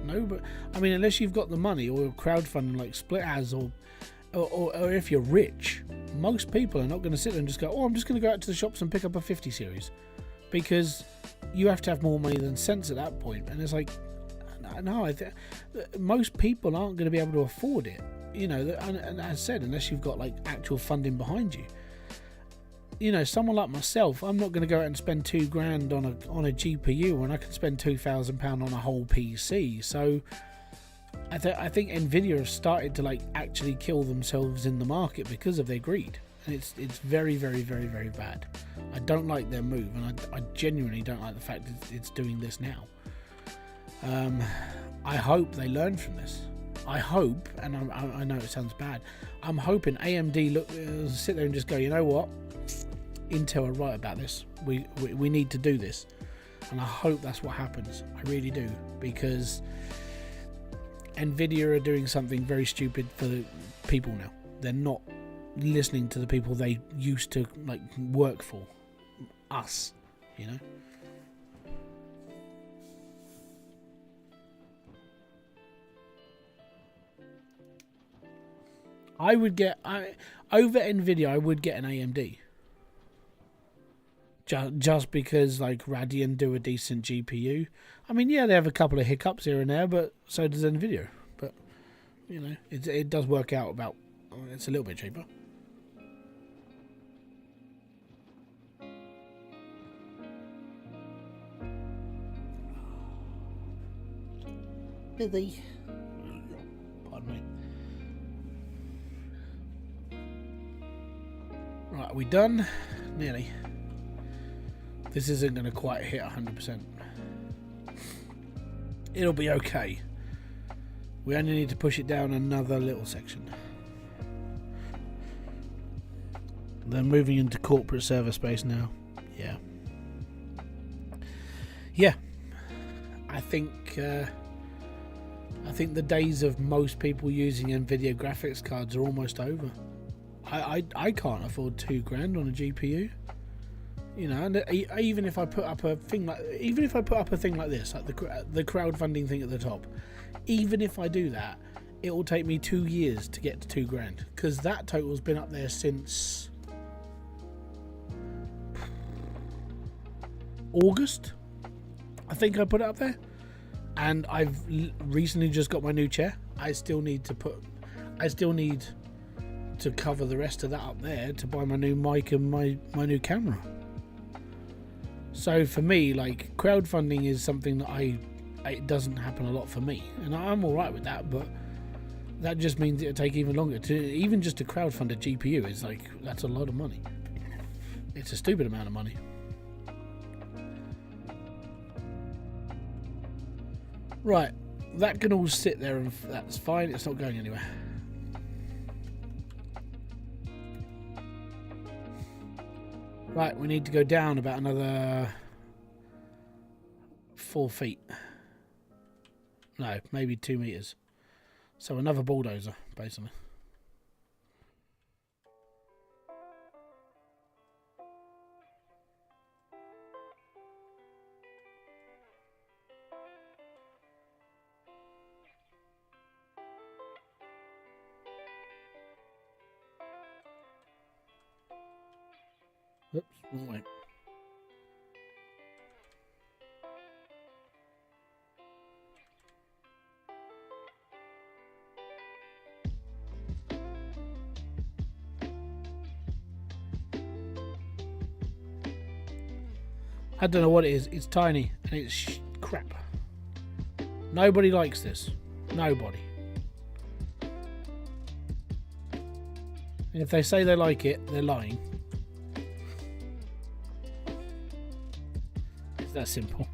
no, but I mean, unless you've got the money or crowdfunding like Split has, or if you're rich, most people are not going to sit there and just go, oh, I'm just going to go out to the shops and pick up a 50 series, because you have to have more money than sense at that point. And it's like, no, most people aren't going to be able to afford it, you know. And as I said, unless you've got like actual funding behind you. You know, someone like myself, I'm not going to go out and spend $2,000 on a GPU when I can spend £2,000 on a whole PC. So I think Nvidia have started to like actually kill themselves in the market because of their greed. and it's very, very, very, very bad. I don't like their move, and I genuinely don't like the fact that it's doing this now. I hope they learn from this. I hope, and I know it sounds bad, I'm hoping AMD sit there and just go, you know what, Intel are right about this. We need to do this, and I hope that's what happens. I really do, because Nvidia are doing something very stupid for the people now. They're not listening to the people they used to like work for, us, you know. I would get over Nvidia. I would get an AMD, just because like Radeon do a decent GPU. I mean, yeah, they have a couple of hiccups here and there, but so does Nvidia. But you know, it does work out about. It's a little bit cheaper. Busy. Pardon me. Right, are we done? Nearly. This isn't going to quite hit 100%. It'll be okay. We only need to push it down another little section. They're moving into corporate server space now. Yeah. Yeah. I think the days of most people using Nvidia graphics cards are almost over. I can't afford $2,000 on a GPU. You know, and even if I put up a thing like this, like the crowdfunding thing at the top, even if I do that, it will take me 2 years to get to $2,000, because that total's been up there since August. I think I put it up there, and I've recently just got my new chair. I still need to cover the rest of that up there to buy my new mic and my new camera. So for me, like, crowdfunding is something that it doesn't happen a lot for me, and I'm all right with that. But that just means it'll take even longer even just to crowdfund a GPU. Is like, that's a lot of money. It's a stupid amount of money. Right, that can all sit there, and that's fine. It's not going anywhere. Right, we need to go down about another 4 feet. No, maybe 2 meters. So another bulldozer, basically. Oops, wrong way. I don't know what it is. It's tiny and it's crap. Nobody likes this. Nobody. And if they say they like it, they're lying. It's that simple.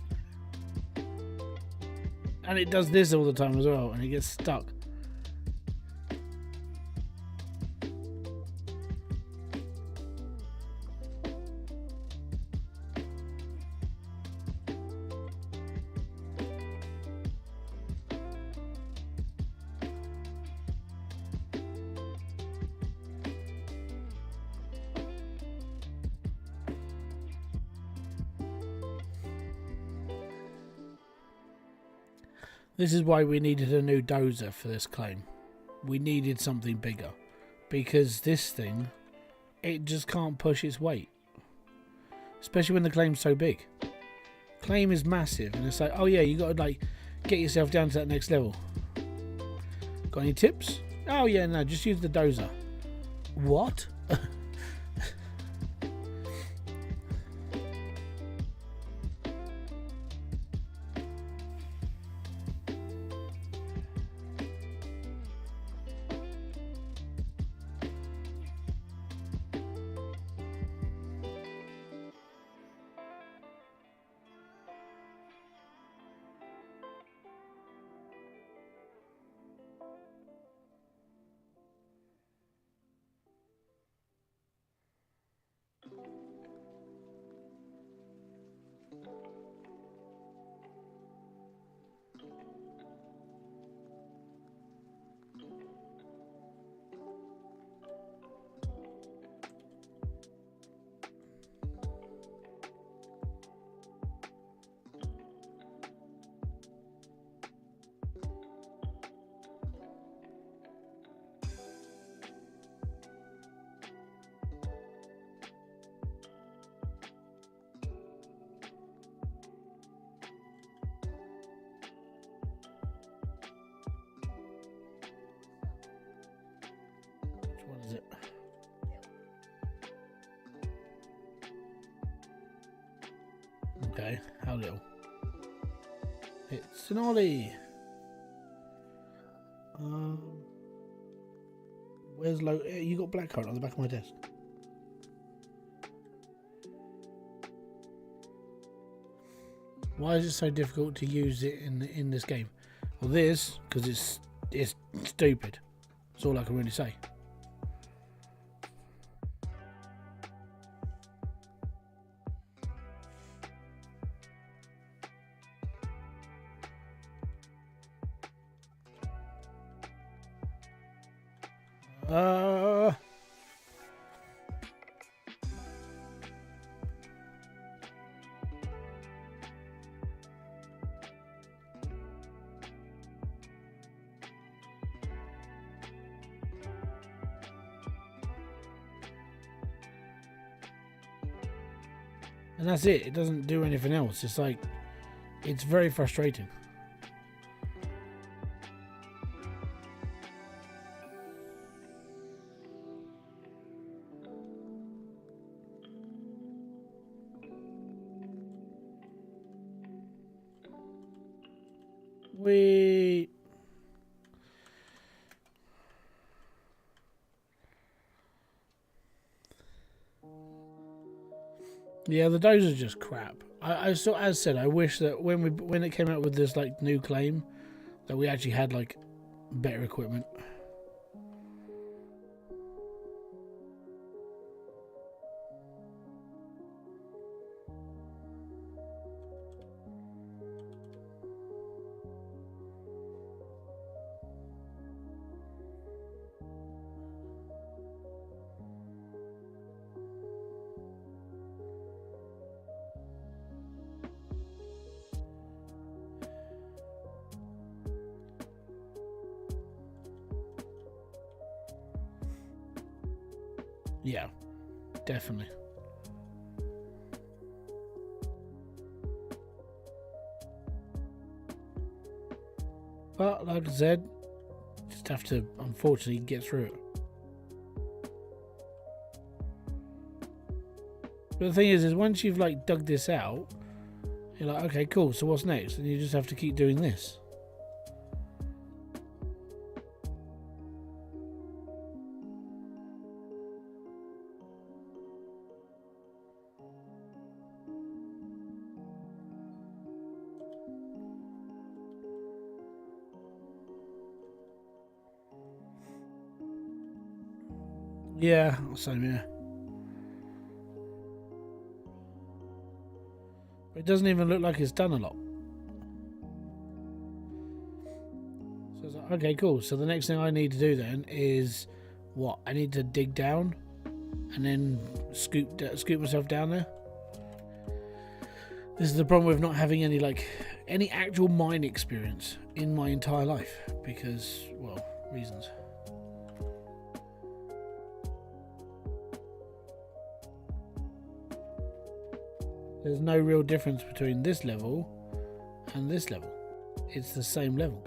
And it does this all the time as well, and it gets stuck. This is why we needed a new dozer for this claim. We needed something bigger, because this thing, it just can't push its weight, especially when the claim's so big. Claim is massive, and it's like, oh yeah, you got to like get yourself down to that next level. Got any tips? Oh yeah, no, just use the dozer. What? Okay, how little? It's an ollie. Where's low? You got black card on the back of my desk. Why is it so difficult to use it in this game? Well, this because it's stupid. That's all I can really say. And that's it. It doesn't do anything else. It's like, it's very frustrating. Yeah, the dozer is just crap. I so as said, I wish that when it came out with this like new claim, that we actually had like better equipment. Yeah, definitely. But like I said, just have to unfortunately get through it. But the thing is once you've like dug this out, you're like, okay, cool, so what's next? And you just have to keep doing this. Yeah, same here. It doesn't even look like it's done a lot. So it's like, okay, cool. So the next thing I need to do then is what? I need to dig down and then scoop myself down there. This is the problem with not having any actual mine experience in my entire life because, well, reasons. There's no real difference between this level and this level. It's the same level.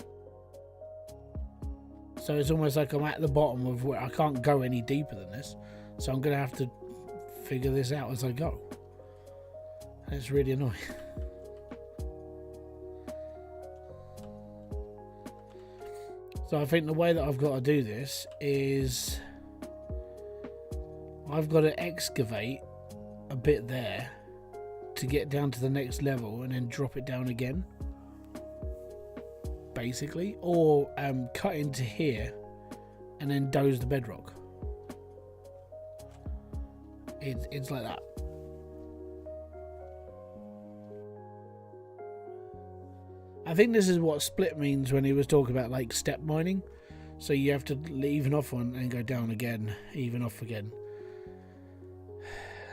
So it's almost like I'm at the bottom of where I can't go any deeper than this. So I'm going to have to figure this out as I go. And it's really annoying. So I think the way that I've got to do this is I've got to excavate a bit there to get down to the next level and then drop it down again, basically, or cut into here and then doze the bedrock. It's like that. I think this is what split means when he was talking about like step mining. So you have to even off one and go down again, even off again.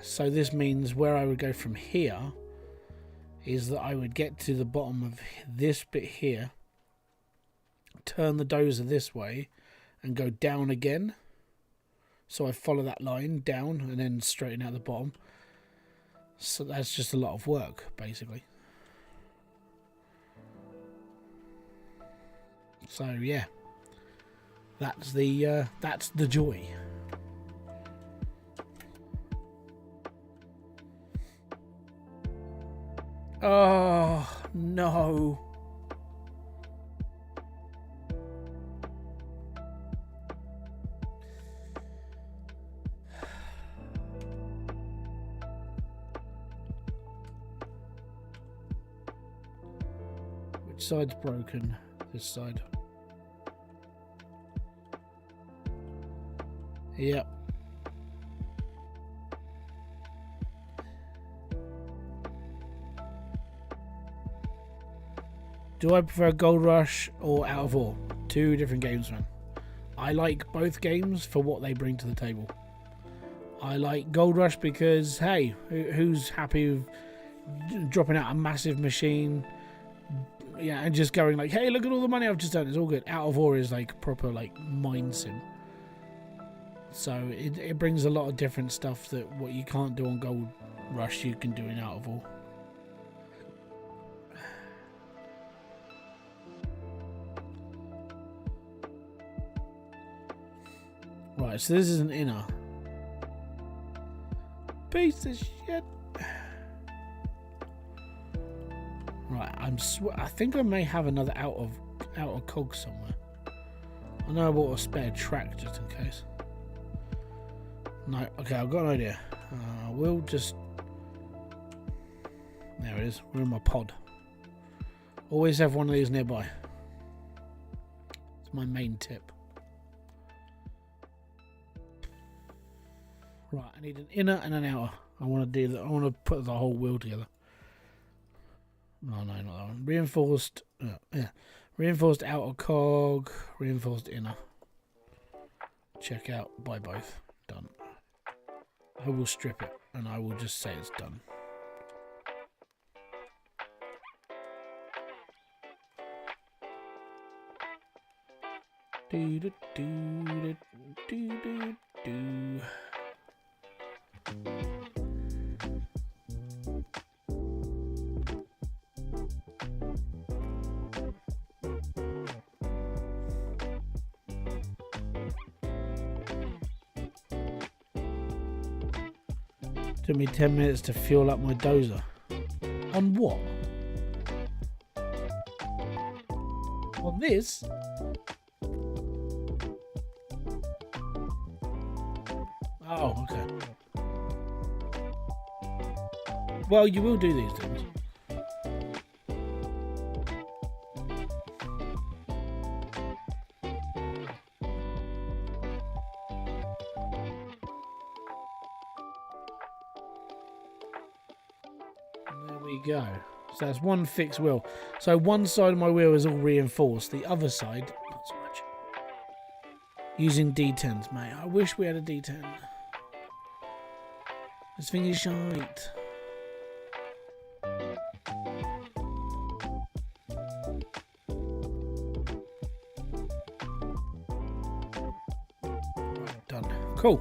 So this means where I would go from here is that I would get to the bottom of this bit here, turn the dozer this way and go down again. So I follow that line down and then straighten out the bottom. So that's just a lot of work, basically. So yeah, that's the joy. Oh, no. Which side's broken? This side. Yep. Do I prefer Gold Rush or Out of Ore? Two different games, man. I like both games for what they bring to the table. I like Gold Rush because, hey, who's happy with dropping out a massive machine, yeah, and just going like, hey, look at all the money I've just done. It's all good. Out of Ore is like proper like mind sim. So it brings a lot of different stuff that what you can't do on Gold Rush you can do in Out of Ore. Right, so this is an inner. Piece of shit. Right, I think I may have another out of cog somewhere. I know I bought a spare track just in case. No, okay, I've got an idea. We'll just... There it is. We're in my pod. Always have one of these nearby. It's my main tip. Right, I need an inner and an outer. I want to do that. I want to put the whole wheel together. No, not that one. Reinforced, yeah. Reinforced outer cog, reinforced inner. Check out, buy both. Done. I will strip it and I will just say it's done. Do do do do do do. Took me 10 minutes to fuel up my dozer. On what? On this? Oh, okay. Well, you will do these things. There we go. So that's one fixed wheel. So one side of my wheel is all reinforced. The other side, not so much. Using D10s, mate. I wish we had a D10. This thing is shite. Right, done. Cool.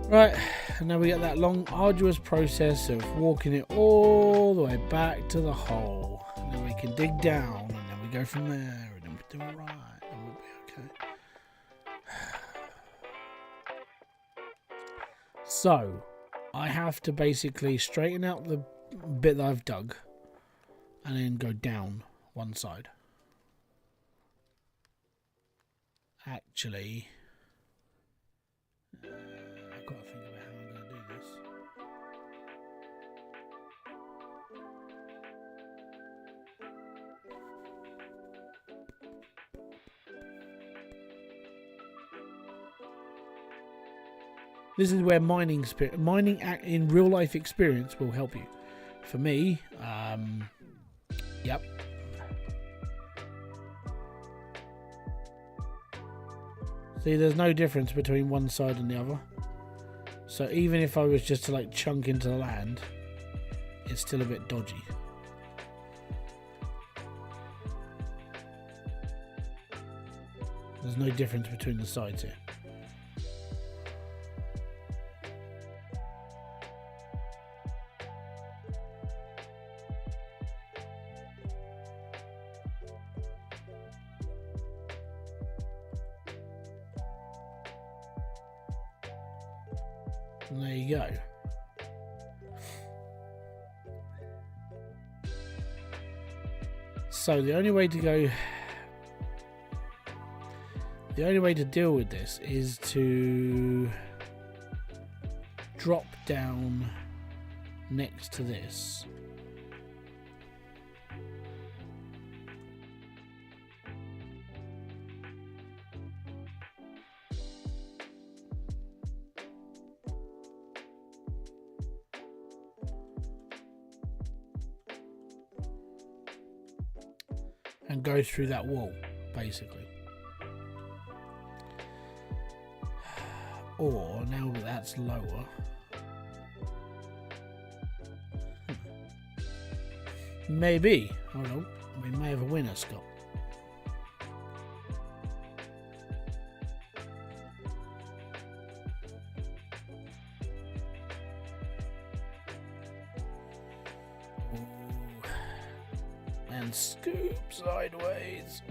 Right, and now we get that long, arduous process of walking it all the way back to the hole. And then we can dig down, and then we go from there, and then we do it right, and we'll be okay. So, I have to basically straighten out the bit that I've dug, and then go down one side. Actually... I've got to think about how I'm going to do this. This is where mining in real life experience will help you. For me, yep. See, there's no difference between one side and the other. So even if I was just to like chunk into the land, it's still a bit dodgy. There's no difference between the sides here. And there you go. So the only way to deal with this is to drop down next to this. And go through that wall, basically. Or, now that that's lower, maybe, hold on, we may have a winner, Scott. And scoop sideways.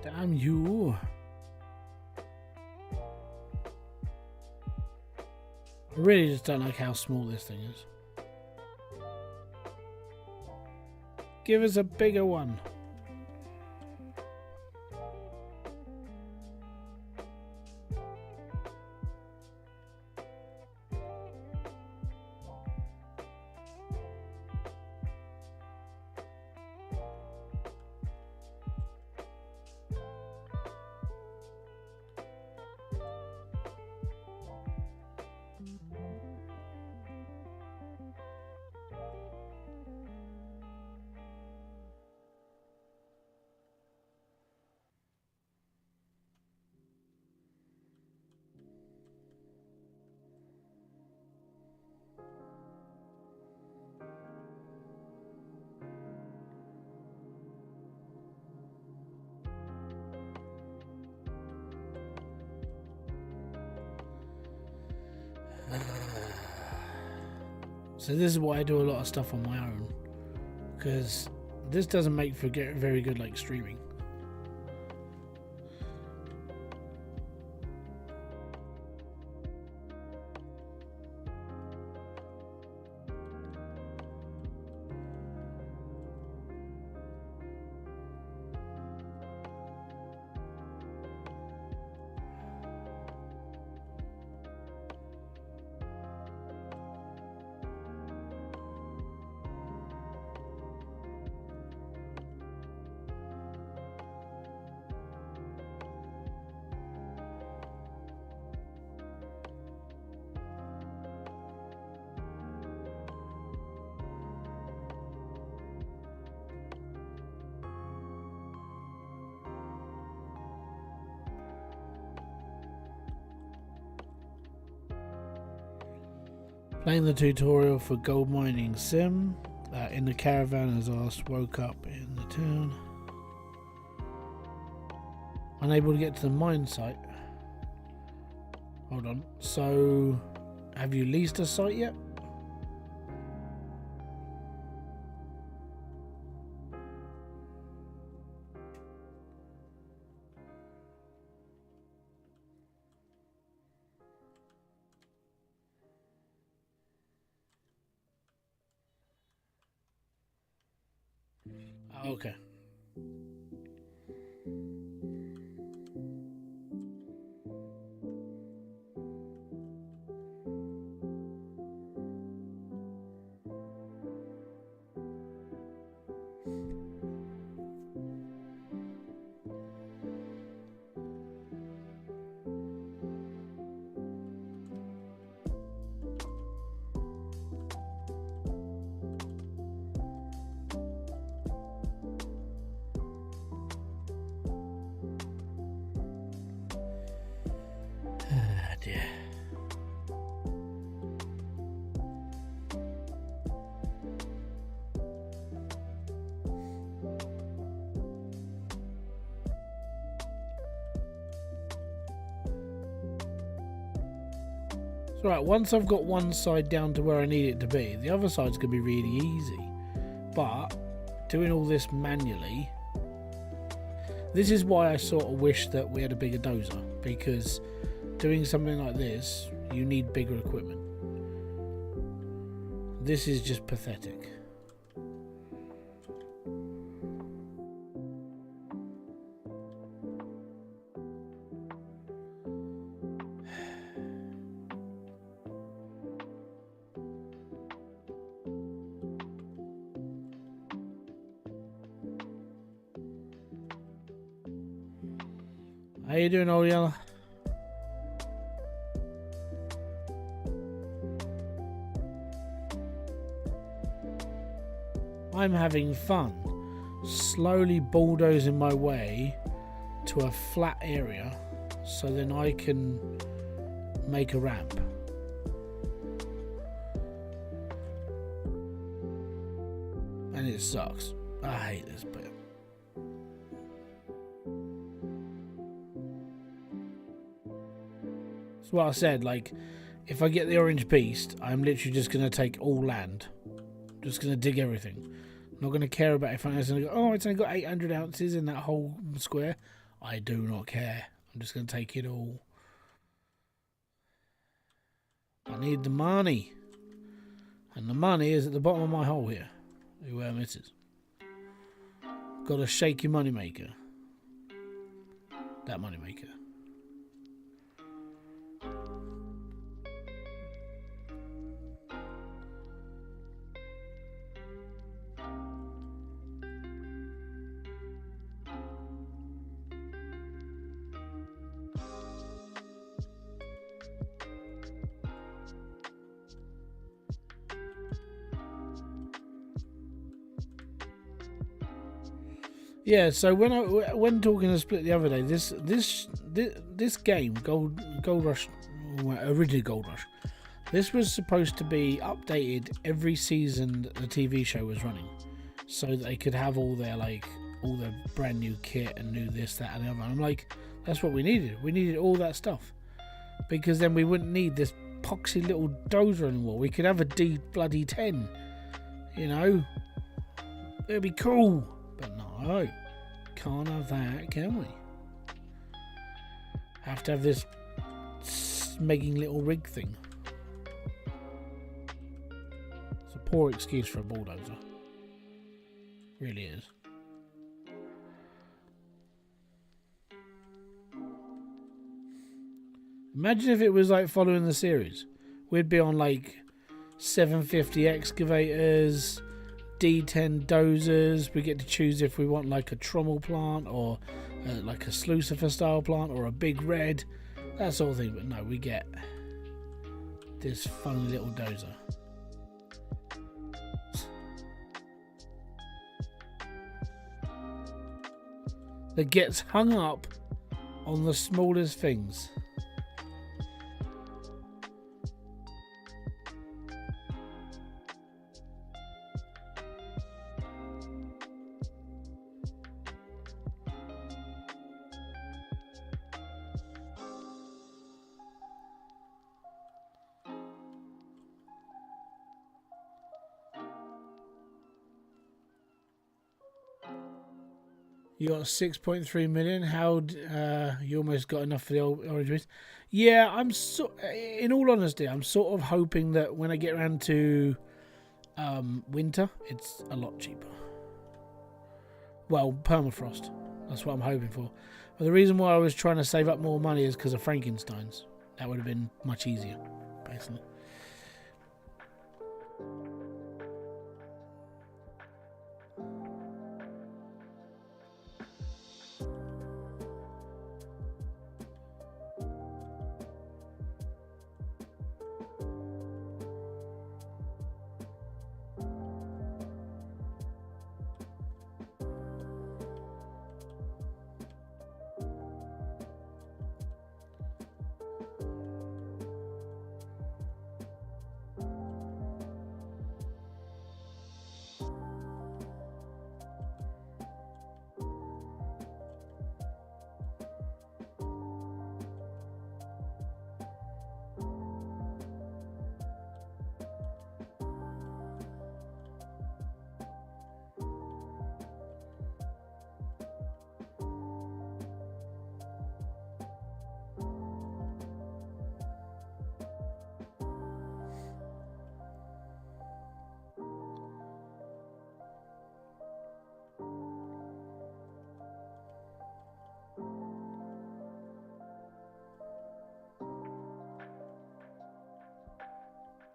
Damn you. I really just don't like how small this thing is. Give us a bigger one. So this is why I do a lot of stuff on my own, because this doesn't make for very good like streaming. Playing the tutorial for gold mining sim. In the caravan as asked, woke up in the town. Unable to get to the mine site. Hold on. So, have you leased a site yet? Okay. Dear. So right, once I've got one side down to where I need it to be, the other side's going to be really easy. But doing all this manually, this is why I sort of wish that we had a bigger dozer, because doing something like this, you need bigger equipment. This is just pathetic. How you doing, old yellow? I'm having fun, slowly bulldozing my way to a flat area so then I can make a ramp. And it sucks. I hate this bit. That's what I said, like, if I get the orange beast, I'm literally just going to take all land. Just going to dig everything. Not going to care about if it's going to go, oh, it's only got 800 ounces in that whole square. I do not care. I'm just going to take it all. I need the money. And the money is at the bottom of my hole here. Where misses. Got a shaky money maker. That money maker. Yeah, so when talking to Split the other day, this game, Gold Rush, originally Gold Rush, this was supposed to be updated every season that the TV show was running, so that they could have all their brand new kit and new this, that, and the other. And I'm like, that's what we needed. We needed all that stuff, because then we wouldn't need this poxy little dozer anymore. We could have a D10, you know. It'd be cool. But no, can't have that, can we? Have to have this smegging little rig thing. It's a poor excuse for a bulldozer. Really is. Imagine if it was like following the series. We'd be on like 750 excavators, D10 dozers. We get to choose if we want like a trommel plant or like a Slucifer style plant or a big red, that sort of thing. But no, we get this funny little dozer. That gets hung up on the smallest things. You got 6.3 million. How you almost got enough for the orange beast? Yeah, in all honesty, I'm sort of hoping that when I get around to winter, it's a lot cheaper. Well, permafrost. That's what I'm hoping for. But the reason why I was trying to save up more money is because of Frankensteins. That would have been much easier, basically.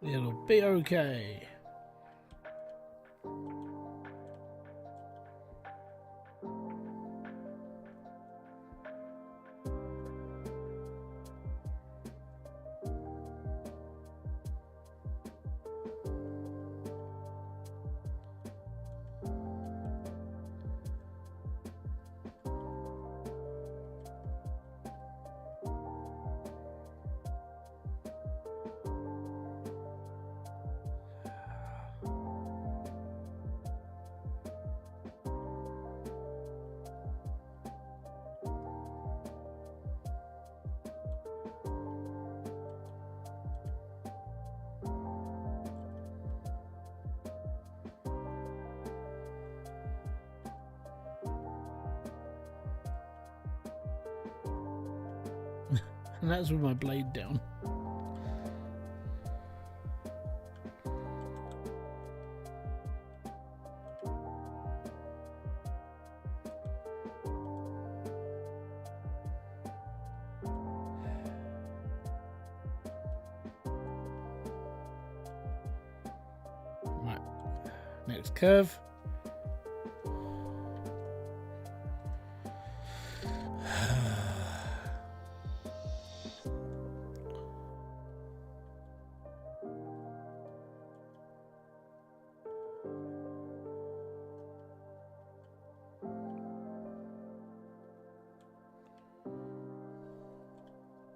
It'll be okay. And that's with my blade down. Right, next curve.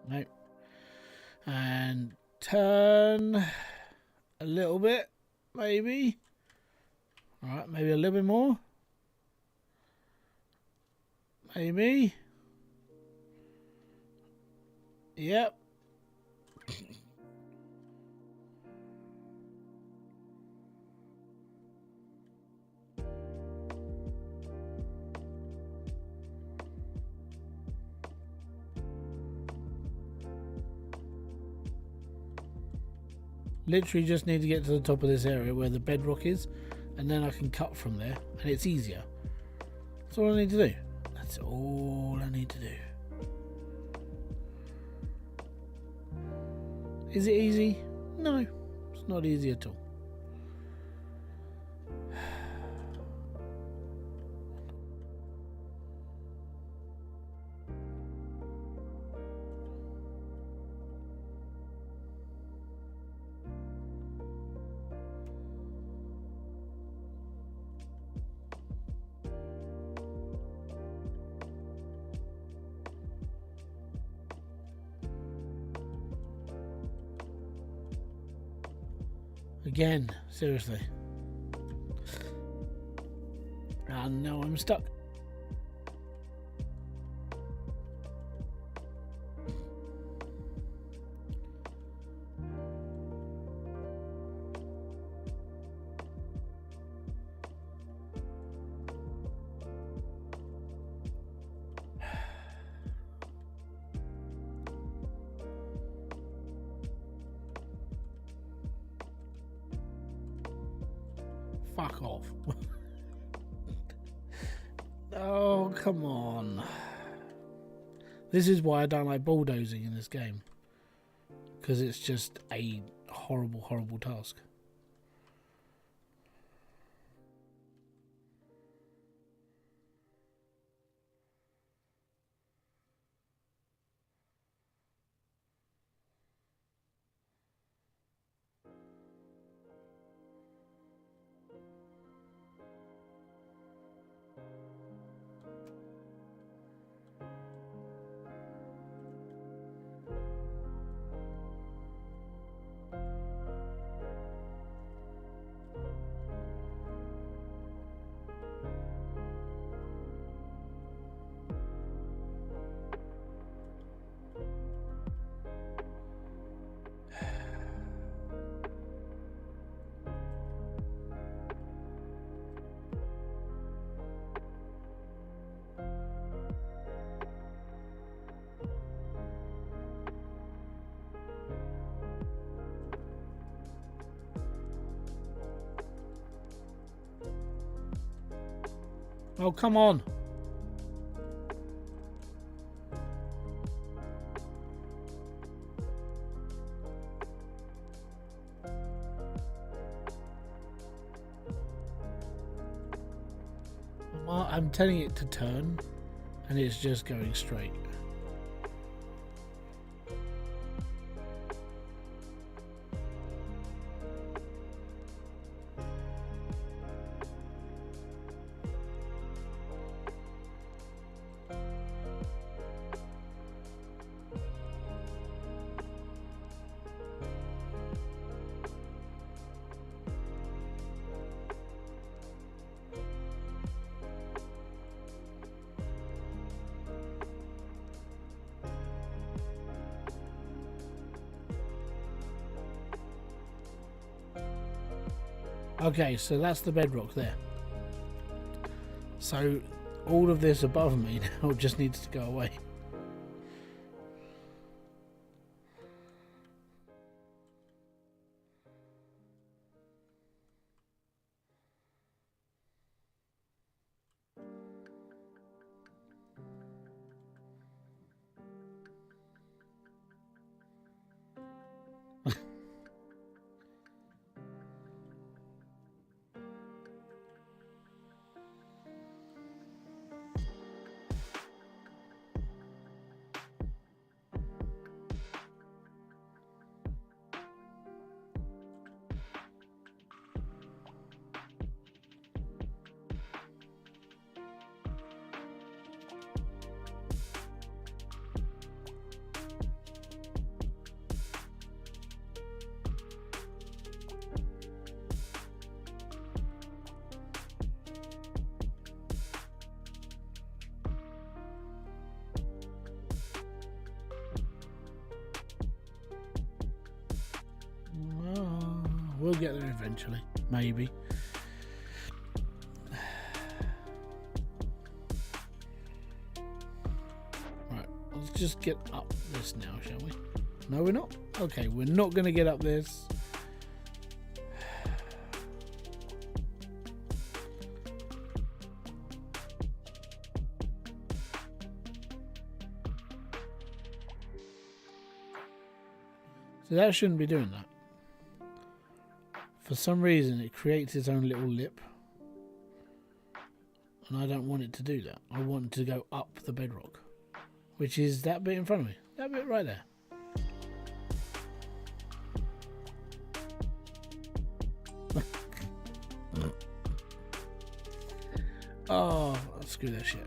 No. And turn a little bit, maybe. All right, maybe a little bit more. Maybe. Yep. Literally just need to get to the top of this area where the bedrock is, and then I can cut from there, and it's easier. That's all I need to do. That's all I need to do. Is it easy? No, it's not easy at all. Again, seriously. And now I'm stuck. fuck off. Oh, come on. This is why I don't like bulldozing in this game. Because it's just a horrible, horrible task. Oh, come on. Well, I'm telling it to turn, and it's just going straight. Okay, so that's the bedrock there. So all of this above me now just needs to go away. We'll get there eventually, maybe. Right, let's just get up this now, shall we? No, we're not. Okay, we're not going to get up this. So that shouldn't be doing that. For some reason, it creates its own little lip. And I don't want it to do that. I want it to go up the bedrock. Which is that bit in front of me. That bit right there. Oh, screw that shit.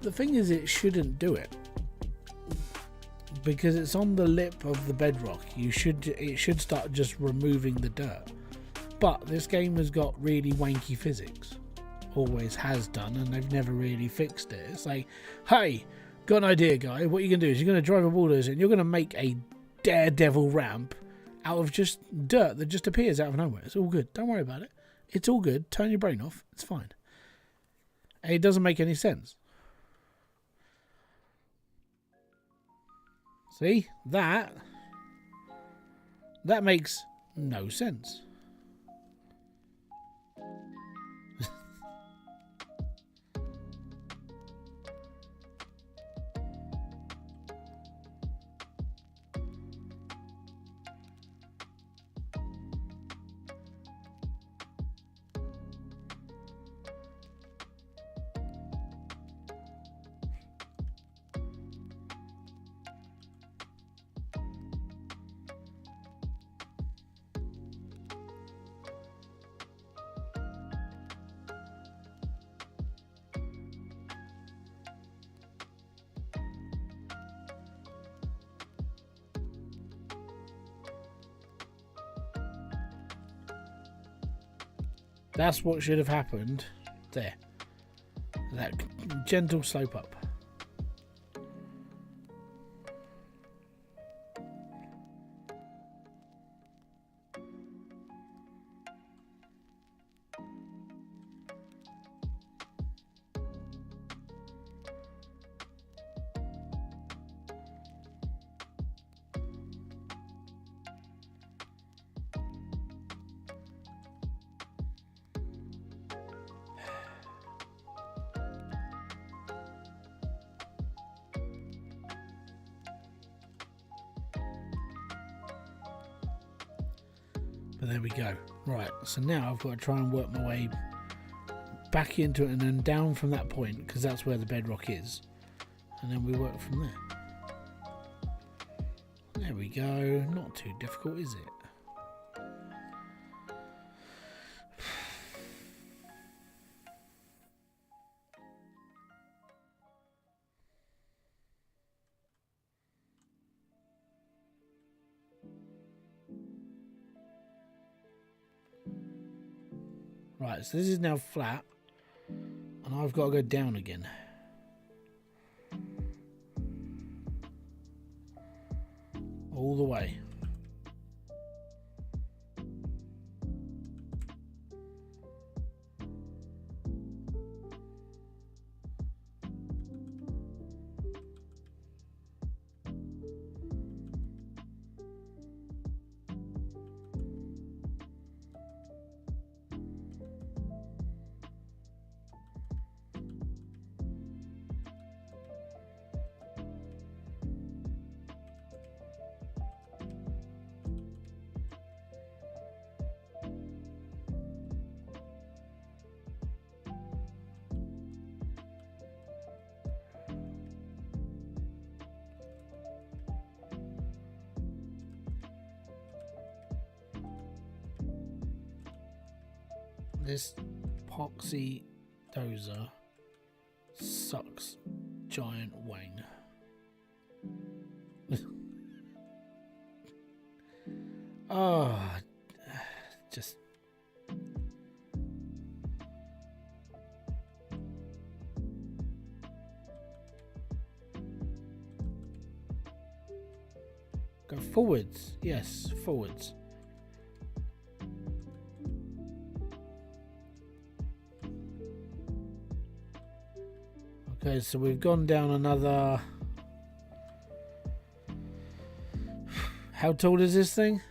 The thing is, it shouldn't do it because it's on the lip of the bedrock. It should start just removing the dirt. But this game has got really wanky physics, always has done, and they've never really fixed it. It's like, hey, got an idea, guy. What you're gonna do is you're gonna drive a bulldozer and you're gonna make a daredevil ramp out of just dirt that just appears out of nowhere. It's all good. Don't worry about it. It's all good. Turn your brain off. It's fine. And it doesn't make any sense. See? That makes no sense. That's what should have happened there. That gentle slope up. But there we go. Right, so now I've got to try and work my way back into it and then down from that point, because that's where the bedrock is. And then we work from there. There we go. Not too difficult, is it? Right, so this is now flat, and I've got to go down again. All the way. This epoxy dozer sucks giant wang. Oh, just go forwards. Yes, forwards. Okay, so we've gone down another... How tall is this thing?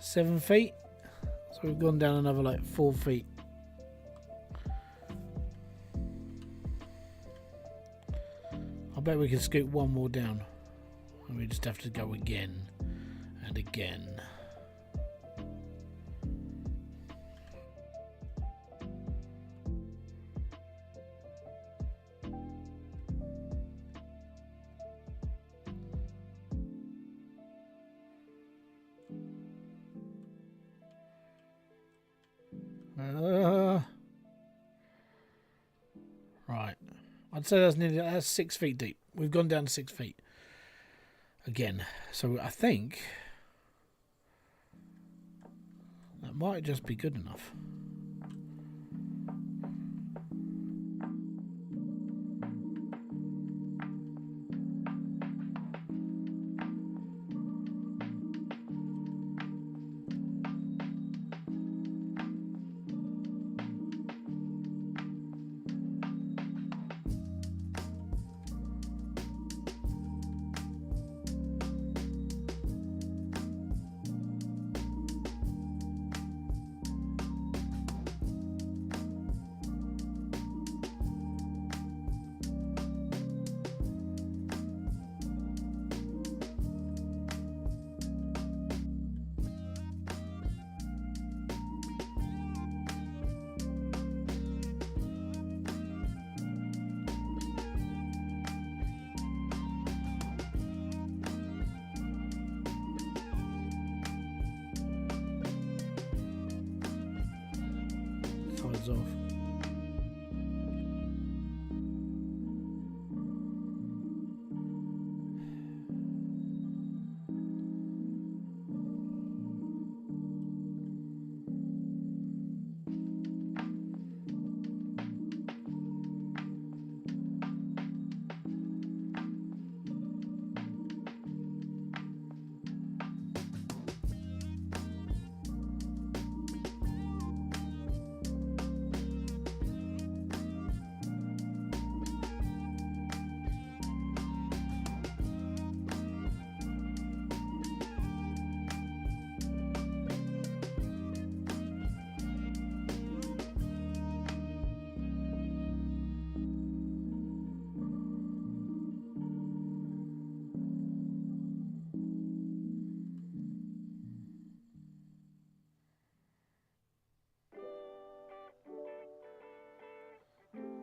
7 feet? So we've gone down another like 4 feet. I bet we can scoot one more down. And we just have to go again and again. Right, I'd say that's 6 feet deep. We've gone down 6 feet again, so I think that might just be good enough. sides off.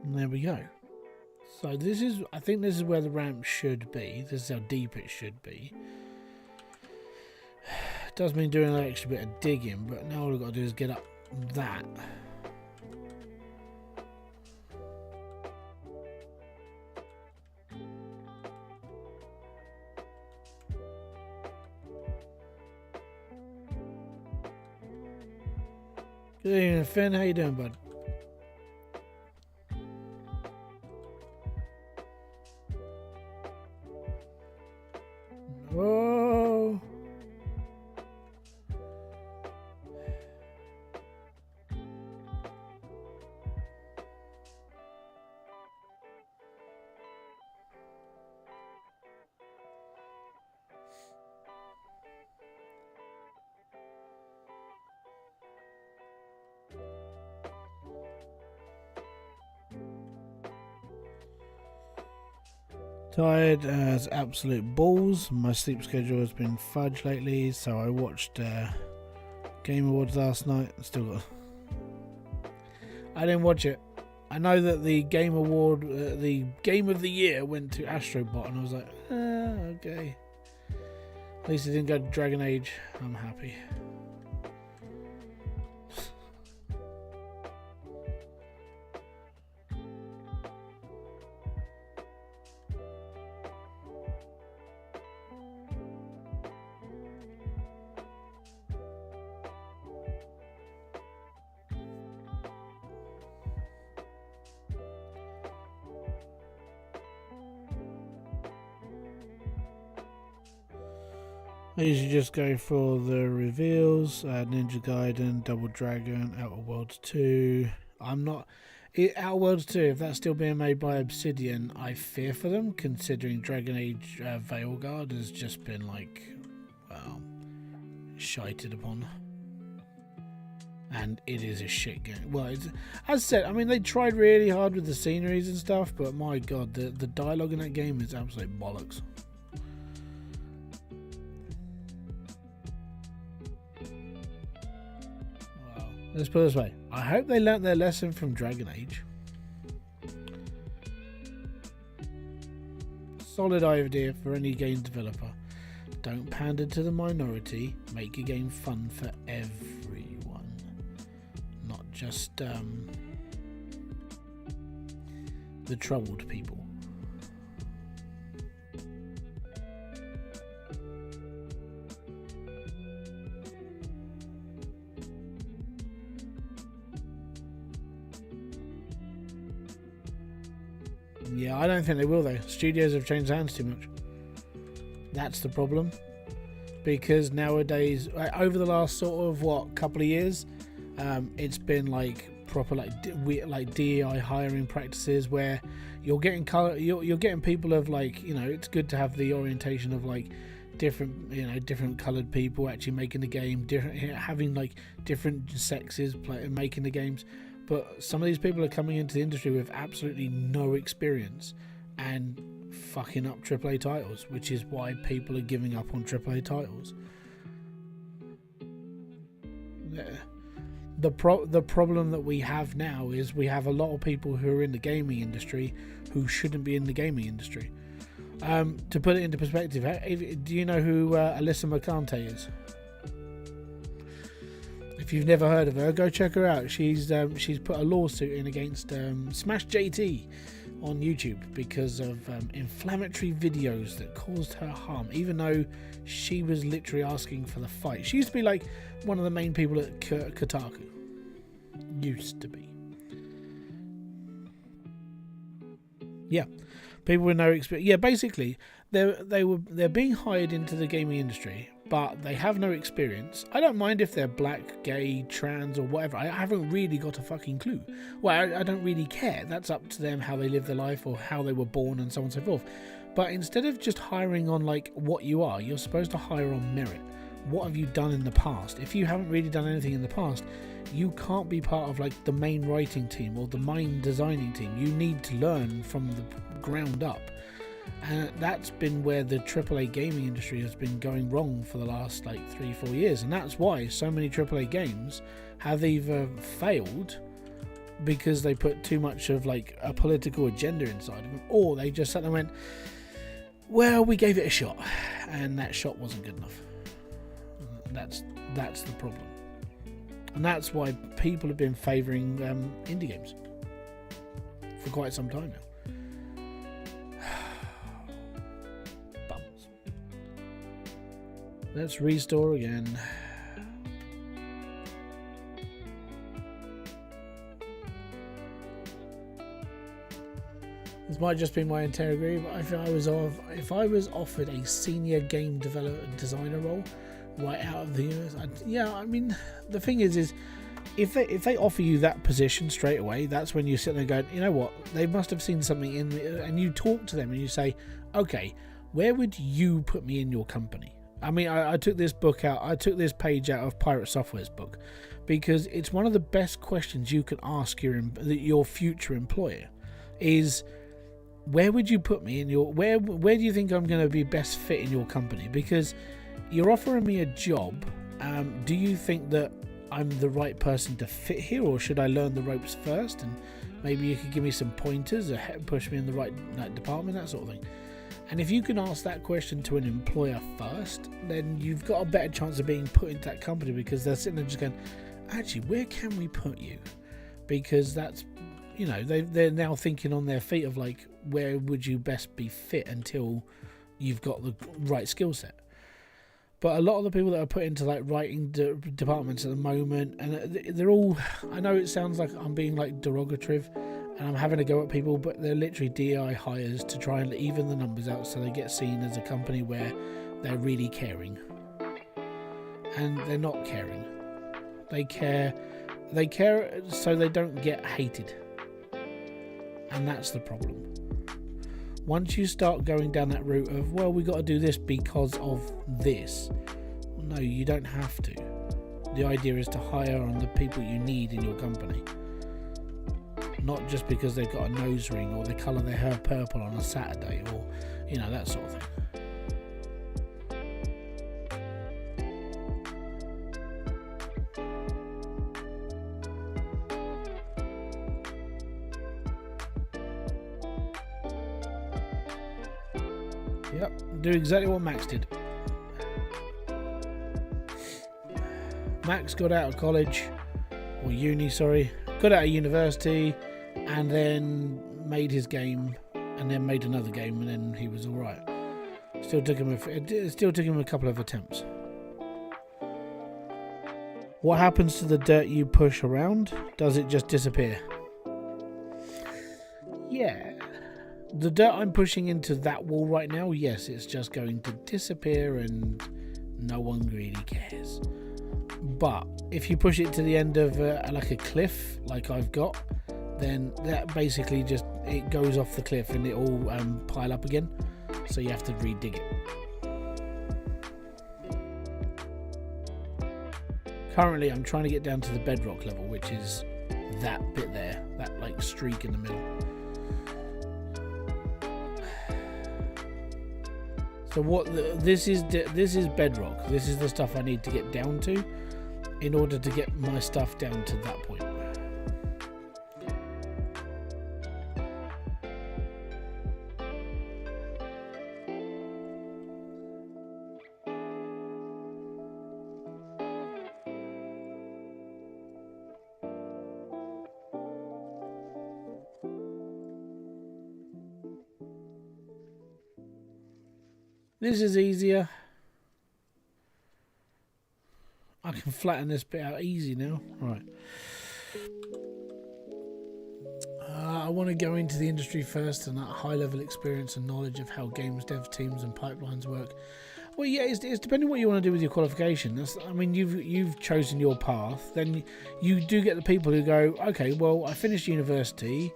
And there we go. So this is, I think this is where the ramp should be. This is how deep it should be. It does mean doing an extra bit of digging, but now all we've got to do is get up that. Good evening, Finn. How you doing, bud? Oh. Tired as absolute balls. My sleep schedule has been fudged lately, so I watched Game Awards last night. Still got. I didn't watch it. I know that the Game Award, the Game of the Year, went to Astrobot, and I was like, okay. At least it didn't go to Dragon Age. I'm happy. I usually just go for the reveals, Ninja Gaiden, Double Dragon, Outer Worlds 2. I'm not... Outer Worlds 2, if that's still being made by Obsidian, I fear for them, considering Dragon Age Veilguard has just been, like, well, shited upon. And it is a shit game. Well, it's, as I said, I mean, they tried really hard with the sceneries and stuff, but my god, the dialogue in that game is absolute bollocks. Let's put it this way. I hope they learnt their lesson from Dragon Age. Solid idea for any game developer. Don't pander to the minority. Make your game fun for everyone. Not just the troubled people. Yeah, I don't think they will though. Studios have changed hands too much. That's the problem. Because nowadays, over the last sort of couple of years, it's been like proper like DEI hiring practices where you're getting you're getting people of like, you know, it's good to have the orientation of like different, you know, different coloured people actually making the game, different, having like different sexes making the games. But some of these people are coming into the industry with absolutely no experience and fucking up AAA titles, which is why people are giving up on AAA titles. The problem that we have now is we have a lot of people who are in the gaming industry who shouldn't be in the gaming industry. To put it into perspective, do you know who Alyssa Mercante is? If you've never heard of her, go check her out. She's put a lawsuit in against Smash JT on YouTube because of inflammatory videos that caused her harm, even though she was literally asking for the fight. She used to be like one of the main people at Kotaku. Used to be. Yeah, people with no experience. Yeah, basically, they're being hired into the gaming industry, but they have no experience. I don't mind if they're black, gay, trans, or whatever. I haven't really got a fucking clue. Well, I don't really care. That's up to them how they live their life or how they were born and so on and so forth. But instead of just hiring on like what you are, you're supposed to hire on merit. What have you done in the past? If you haven't really done anything in the past, you can't be part of like the main writing team or the main designing team. You need to learn from the ground up. And that's been where the AAA gaming industry has been going wrong for the last like 3-4 years. And that's why so many AAA games have either failed because they put too much of like a political agenda inside of them, or they just sat there and went, well, we gave it a shot and that shot wasn't good enough. That's the problem. And that's why people have been favouring indie games for quite some time now. Bums. Let's restore again. This might just be my integrity, but if I was offered a senior game designer role right out of the US, I mean, the thing is if they offer you that position straight away, that's when you sit there going, you know what, they must have seen something in me, and you talk to them and you say, okay, where would you put me in your company? I mean, I took this page out of Pirate Software's book because it's one of the best questions you can ask your future employer is, where would you put me in your, where do you think I'm going to be best fit in your company? Because you're offering me a job. Do you think that I'm the right person to fit here, or should I learn the ropes first? And maybe you could give me some pointers or push me in the right department, that sort of thing. And if you can ask that question to an employer first, then you've got a better chance of being put into that company, because they're sitting there just going, actually, where can we put you? Because that's, you know, they're now thinking on their feet of like, where would you best be fit until you've got the right skill set. But a lot of the people that are put into like writing departments at the moment, and they're all, I know it sounds like I'm being like derogatory and I'm having to go at people, but they're literally DI hires to try and even the numbers out so they get seen as a company where they're really caring. And they're not caring. They care so they don't get hated. And that's the problem. Once you start going down that route of, well, we got to do this because of this. Well, no, you don't have to. The idea is to hire on the people you need in your company. Not just because they've got a nose ring or they colour their hair purple on a Saturday, or, you know, that sort of thing. Yep, do exactly what Max did. Max got out of college, or uni, sorry, got out of university, and then made his game, and then made another game, and then he was all right. Still took him a couple of attempts. What happens to the dirt you push around? Does it just disappear? Yeah. The dirt I'm pushing into that wall right now, yes, it's just going to disappear and no one really cares. But if you push it to the end of like a cliff, like I've got, then that basically just, it goes off the cliff and it all pile up again. So you have to re-dig it. Currently, I'm trying to get down to the bedrock level, which is that bit there, that like streak in the middle. So this is bedrock. This is the stuff I need to get down to in order to get my stuff down to that point. This is easier. I can flatten this bit out easy now. Right. I want to go into the industry first and that high-level experience and knowledge of how games dev teams and pipelines work. Well, yeah, it's depending what you want to do with your qualification. I mean, you've chosen your path. Then you do get the people who go, okay, well, I finished university.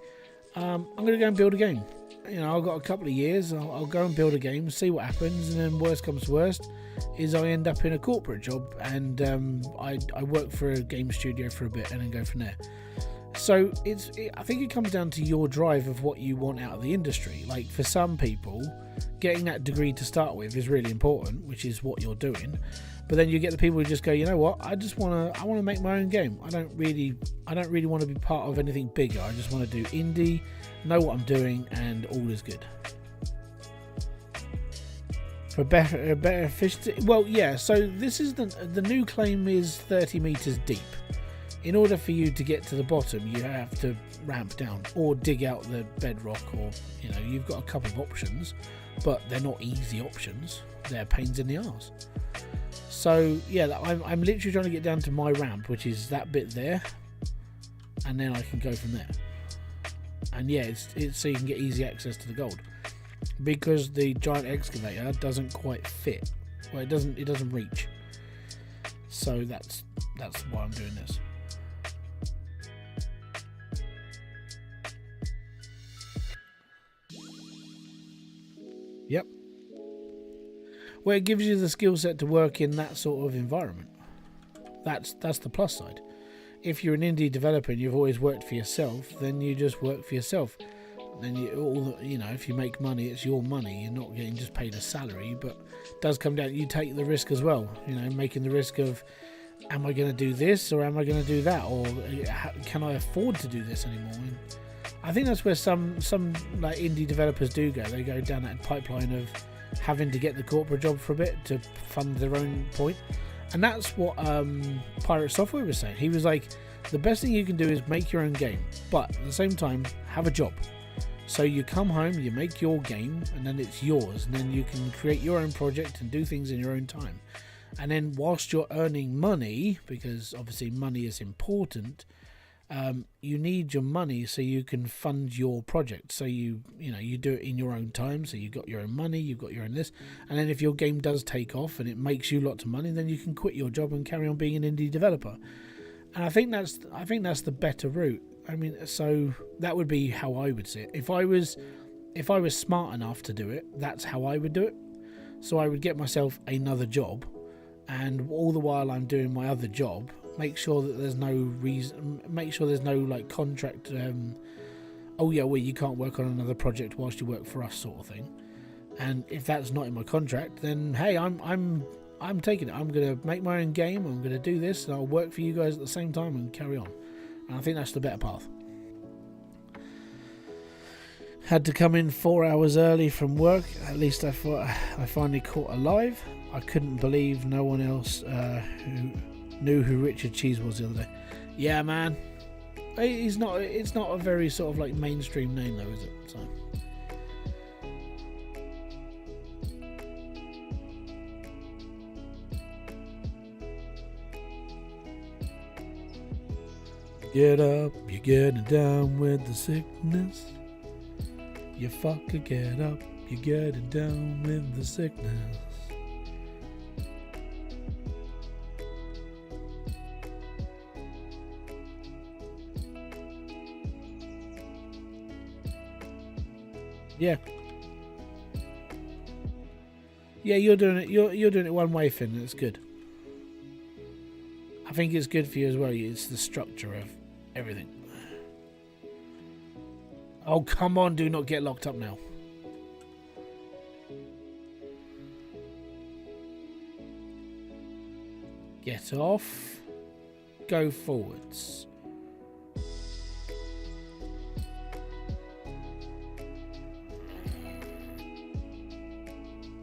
I'm going to go and build a game. You know, I've got a couple of years. I'll go and build a game, see what happens, and then worst comes to worst, is I end up in a corporate job and I work for a game studio for a bit and then go from there. So I think it comes down to your drive of what you want out of the industry. Like for some people, getting that degree to start with is really important, which is what you're doing. But then you get the people who just go, you know what, I want to make my own game. I don't really want to be part of anything bigger. I just want to do indie, know what I'm doing, and all is good. For better efficiency, well, yeah. So this is the new claim is 30 meters deep. In order for you to get to the bottom, you have to ramp down or dig out the bedrock, or you know, you've got a couple of options, but they're not easy options. They're pains in the arse. So yeah, I'm literally trying to get down to my ramp, which is that bit there, and then I can go from there. And yeah, it's so you can get easy access to the gold, because the giant excavator doesn't quite fit. Well, it doesn't reach. So that's why I'm doing this. Yep. Well, it gives you the skill set to work in that sort of environment. That's the plus side. If you're an indie developer and you've always worked for yourself, then you just work for yourself. Then if you make money, it's your money. You're not getting just paid a salary, but it does come down. You take the risk as well. You know, making the risk of, am I going to do this or am I going to do that, or can I afford to do this anymore? And I think that's where some like indie developers do go. They go down that pipeline of having to get the corporate job for a bit to fund their own point. And that's what Pirate Software was saying. He was like, the best thing you can do is make your own game, but at the same time, have a job. So you come home, you make your game, and then it's yours. And then you can create your own project and do things in your own time. And then whilst you're earning money, because obviously money is important, you need your money so you can fund your project. So you do it in your own time. So you've got your own money, you've got your own this, and then if your game does take off and it makes you lots of money, then you can quit your job and carry on being an indie developer. And I think that's the better route. I mean, so that would be how I would see it. If I was smart enough to do it, that's how I would do it. So I would get myself another job, and all the while I'm doing my other job, make sure that there's no reason, make sure there's no like contract, oh yeah, well, you can't work on another project whilst you work for us sort of thing. And if that's not in my contract, then hey, I'm taking it. I'm gonna make my own game, I'm gonna do this, and I'll work for you guys at the same time and carry on. And I think that's the better path. Had to come in 4 hours early from work. At least I thought I finally caught alive. I couldn't believe no one else who knew who Richard Cheese was the other day. Yeah, man. It's not a very sort of like mainstream name though, is it? So. Get up, you're getting down with the sickness. You fucker get up, you're getting down with the sickness. Yeah. Yeah, you're doing it. You're doing it one way, Finn. That's good. I think it's good for you as well. It's the structure of everything. Oh, come on, do not get locked up now. Get off. Go forwards.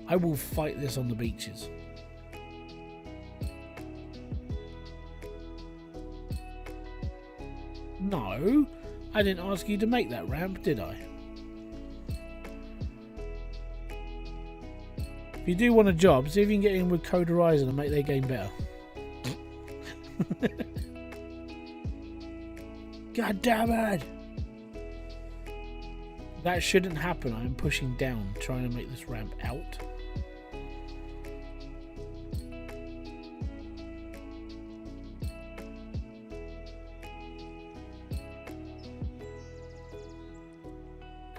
I will fight this on the beaches. No, I didn't ask you to make that ramp, did I? If you do want a job, see if you can get in with Code Horizon and make their game better. God damn it! That shouldn't happen. I'm pushing down, trying to make this ramp out.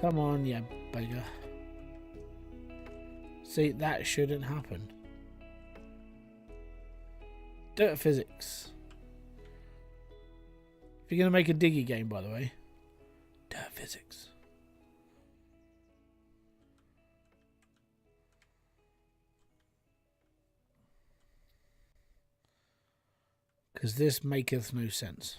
Come on, you beggar. See, that shouldn't happen. Dirt physics. If you're going to make a diggy game, by the way, dirt physics. Because this maketh no sense.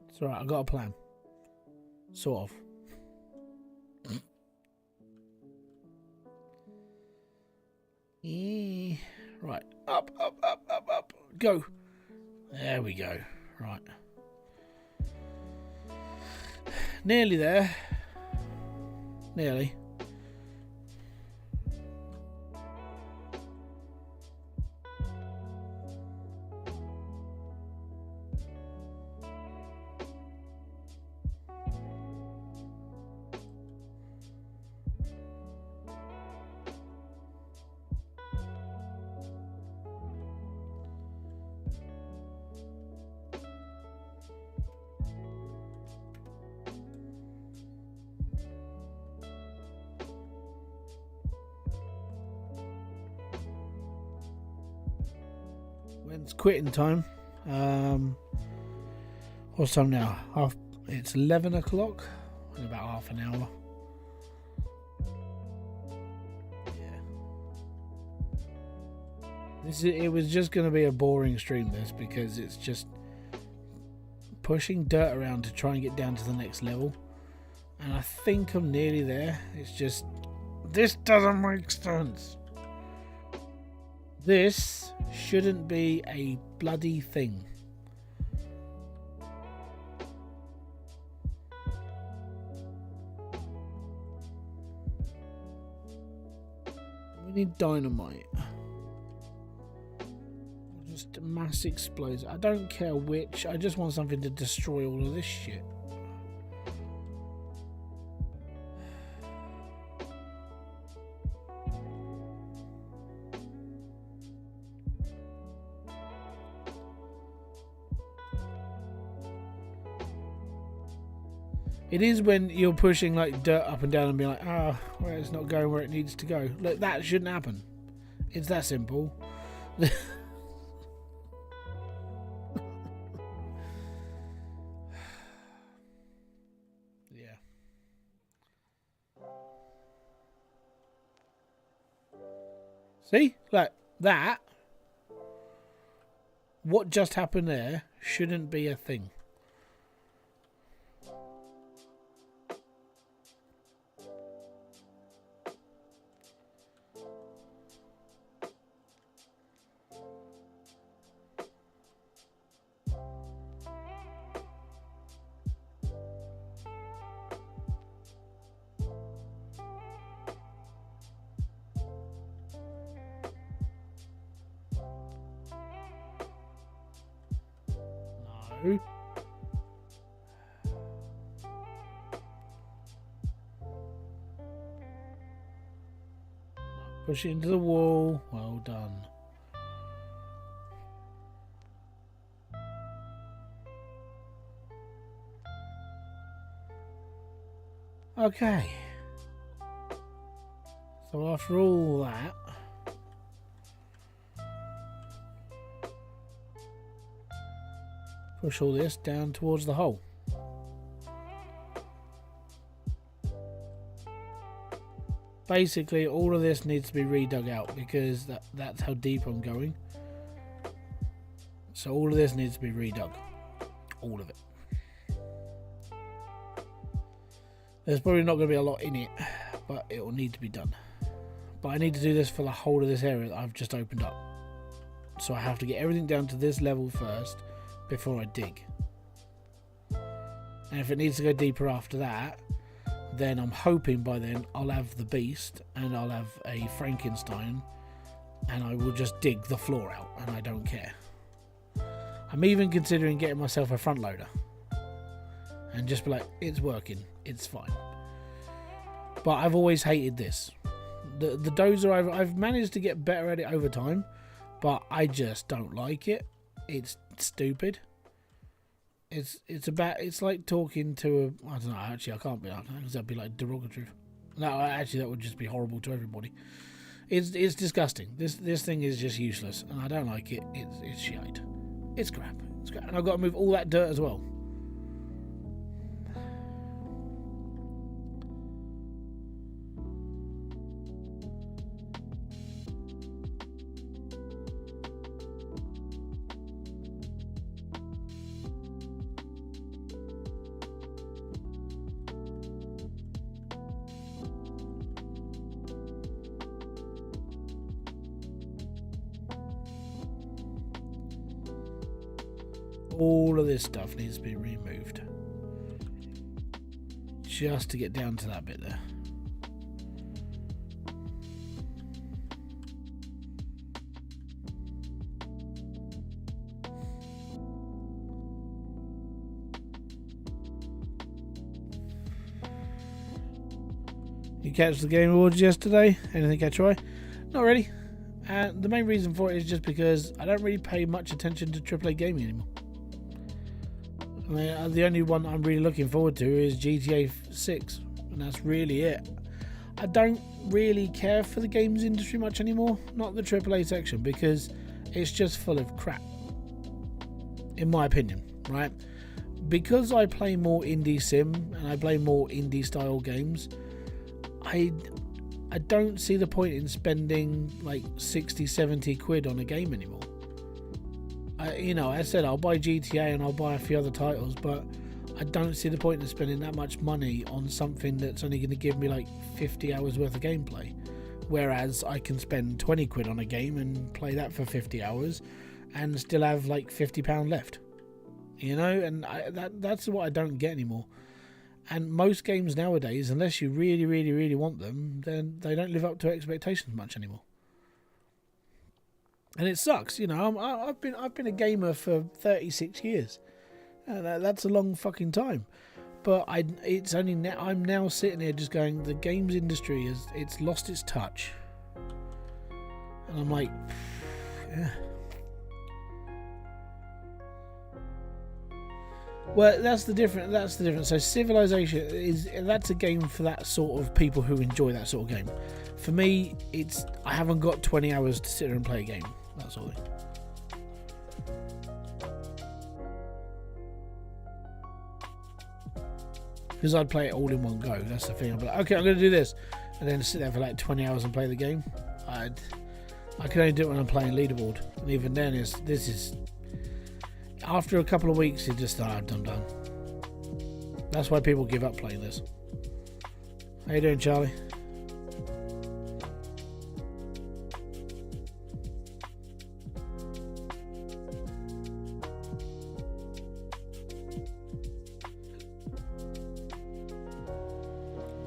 It's alright, I've got a plan. Sort of. Right. Up, up, up, up, up. Go. There we go. Right. Nearly there. Nearly. It's quitting time. What's time now? It's 11 o'clock. In about half an hour. Yeah. It was just going to be a boring stream, this, because it's just pushing dirt around to try and get down to the next level. And I think I'm nearly there. It's just, this doesn't make sense. This shouldn't be a bloody thing. We need dynamite. Just a mass explosion. I don't care which. I just want something to destroy all of this shit. It is when you're pushing like dirt up and down and being like, well, it's not going where it needs to go. Look, that shouldn't happen. It's that simple. Yeah. See? Like that. What just happened there shouldn't be a thing. Push it into the wall. Well done. Okay. So after all that, push all this down towards the hole. Basically, all of this needs to be redug out because that's how deep I'm going. So all of this needs to be redug. All of it. There's probably not going to be a lot in it, but it will need to be done. But I need to do this for the whole of this area that I've just opened up. So I have to get everything down to this level first before I dig. And if it needs to go deeper after that, then I'm hoping by then I'll have the beast and I'll have a Frankenstein, and I will just dig the floor out and I don't care. I'm even considering getting myself a front loader and just be like, it's working, it's fine. But I've always hated this. The dozer, I've managed to get better at it over time, but I just don't like it. It's stupid. It's like talking to I don't know, actually I can't be, because that'd be like derogatory. No, actually that would just be horrible to everybody. It's disgusting. This thing is just useless and I don't like it. It's shite. It's crap. And I've got to move all that dirt as well. All of this stuff needs to be removed just to get down to that bit there. You catch the Game Awards yesterday? Anything catch your eye? Not really. And the main reason for it is just because I don't really pay much attention to AAA gaming anymore. I mean, the only one I'm really looking forward to is GTA 6, and that's really it. I don't really care for the games industry much anymore, not the AAA section, because it's just full of crap, in my opinion, right? Because I play more indie sim and I play more indie style games, I don't see the point in spending like 60-70 quid on a game anymore. You know, I said I'll buy GTA and I'll buy a few other titles, but I don't see the point in spending that much money on something that's only going to give me like 50 hours worth of gameplay, whereas I can spend 20 quid on a game and play that for 50 hours and still have like £50 left, you know. And that's what I don't get anymore. And most games nowadays, unless you really, really, really want them, then they don't live up to expectations much anymore. And it sucks, you know. I've been a gamer for 36 years. That's a long fucking time. But it's only now I'm now sitting here just going, the games industry it's lost its touch. And I'm like, yeah. Well, that's the difference. So Civilization that's a game for that sort of people who enjoy that sort of game. For me, I haven't got 20 hours to sit there and play a game. That's all. Because I'd play it all in one go. That's the thing. I'd be like, okay, I'm going to do this, and then sit there for like 20 hours and play the game. I can only do it when I'm playing leaderboard, and even then, this is after a couple of weeks, it's just I'm done. That's why people give up playing this. How you doing, Charlie?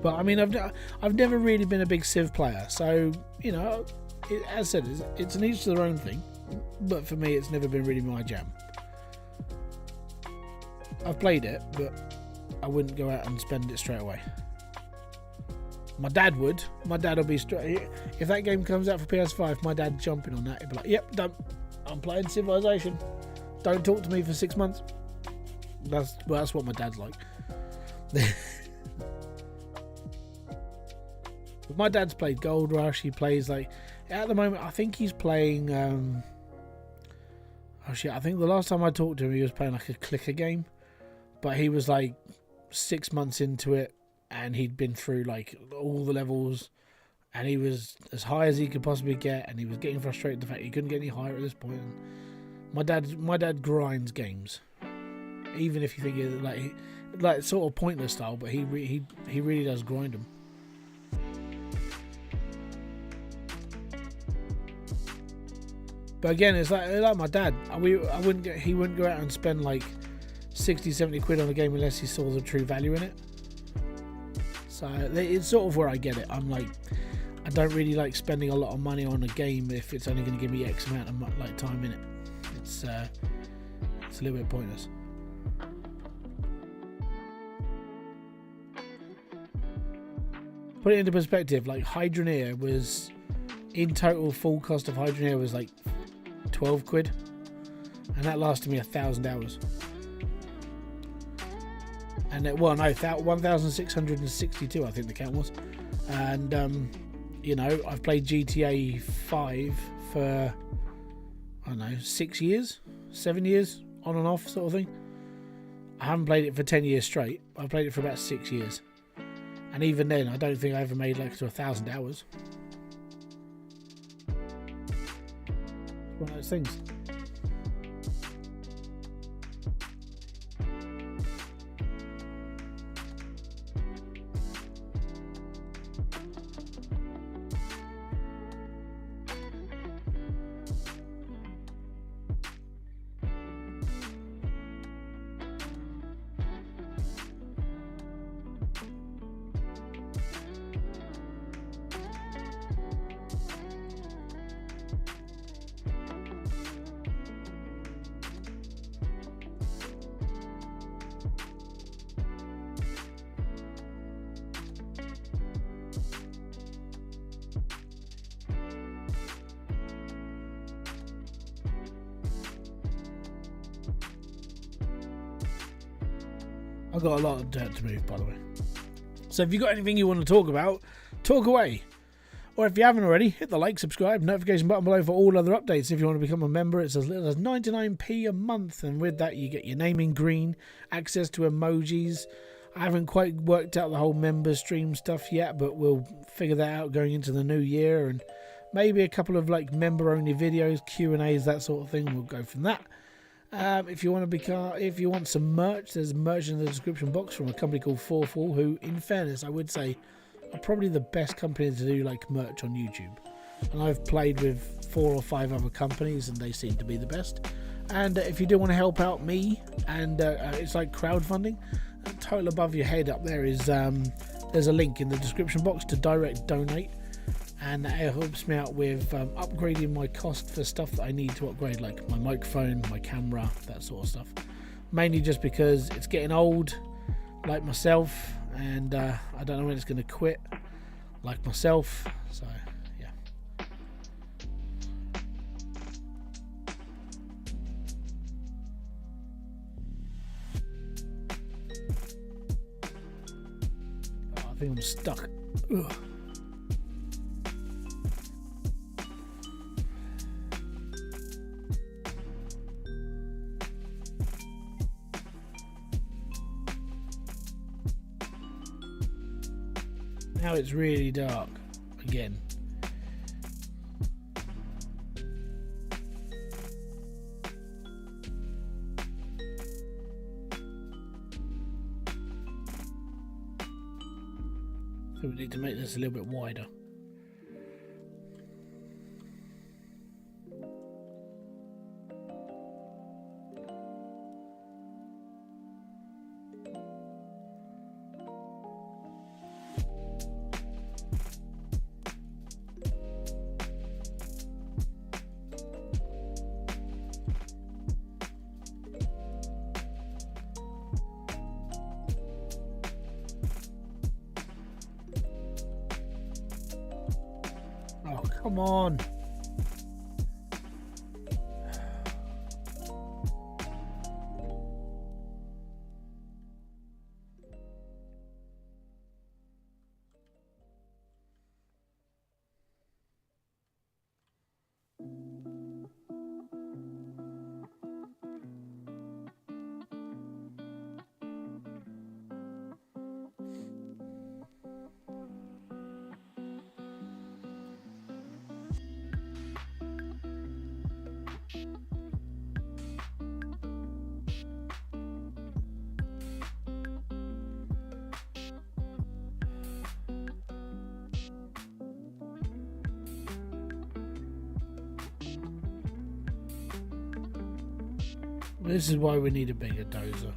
But I mean, I've never really been a big Civ player, so you know, as I said, it's an each to their own thing. But for me, it's never been really my jam. I've played it, but I wouldn't go out and spend it straight away. My dad would. My dad will be straight. If that game comes out for PS5, my dad's jumping on that. He'd be like, "Yep, done. I'm playing Civilization. Don't talk to me for 6 months." That's what my dad's like. But my dad's played Gold Rush. He plays like at the moment. I think he's playing. I think the last time I talked to him, he was playing like a clicker game. But he was like 6 months into it, and he'd been through like all the levels, and he was as high as he could possibly get, and he was getting frustrated the fact he couldn't get any higher at this point. And my dad grinds games, even if you think it's like sort of pointless style, but he really does grind them. But again, it's like my dad. He wouldn't go out and spend like 60, 70 quid on a game unless he saw the true value in it. So it's sort of where I get it. I'm like, I don't really like spending a lot of money on a game if it's only going to give me X amount of like time in it. It's a little bit pointless. Put it into perspective, like Hydroneer was, in total full cost of Hydroneer was like 12 quid, and that lasted me 1,000 hours. And 1,662 I think the count was. And you know, I've played GTA 5 for, I don't know, 6 years, 7 years, on and off sort of thing. I haven't played it for 10 years straight. I've played it for about 6 years. And even then, I don't think I ever made like to 1,000 hours. It's one of those things. I've got a lot of dirt to move, by the way. So if you've got anything you want to talk about, talk away. Or if you haven't already, hit the like, subscribe, notification button below for all other updates. If you want to become a member, it's as little as 99p a month. And with that, you get your name in green, access to emojis. I haven't quite worked out the whole member stream stuff yet, but we'll figure that out going into the new year. And maybe a couple of like member-only videos, Q&As, that sort of thing. We'll go from that. If you want some merch, there's merch in the description box from a company called Hopfully, who, in fairness, I would say are probably the best company to do like merch on YouTube. And I've played with 4 or 5 other companies, and they seem to be the best. And if you do want to help out me, and it's like crowdfunding, a total above your head up there is there's a link in the description box to direct donate. And that helps me out with upgrading my cost for stuff that I need to upgrade, like my microphone, my camera, that sort of stuff. Mainly just because it's getting old, like myself, and I don't know when it's going to quit, like myself. So, yeah. Oh, I think I'm stuck. Ugh. Now it's really dark again. So we need to make this a little bit wider. Oh, come on. This is why we need a bigger dozer.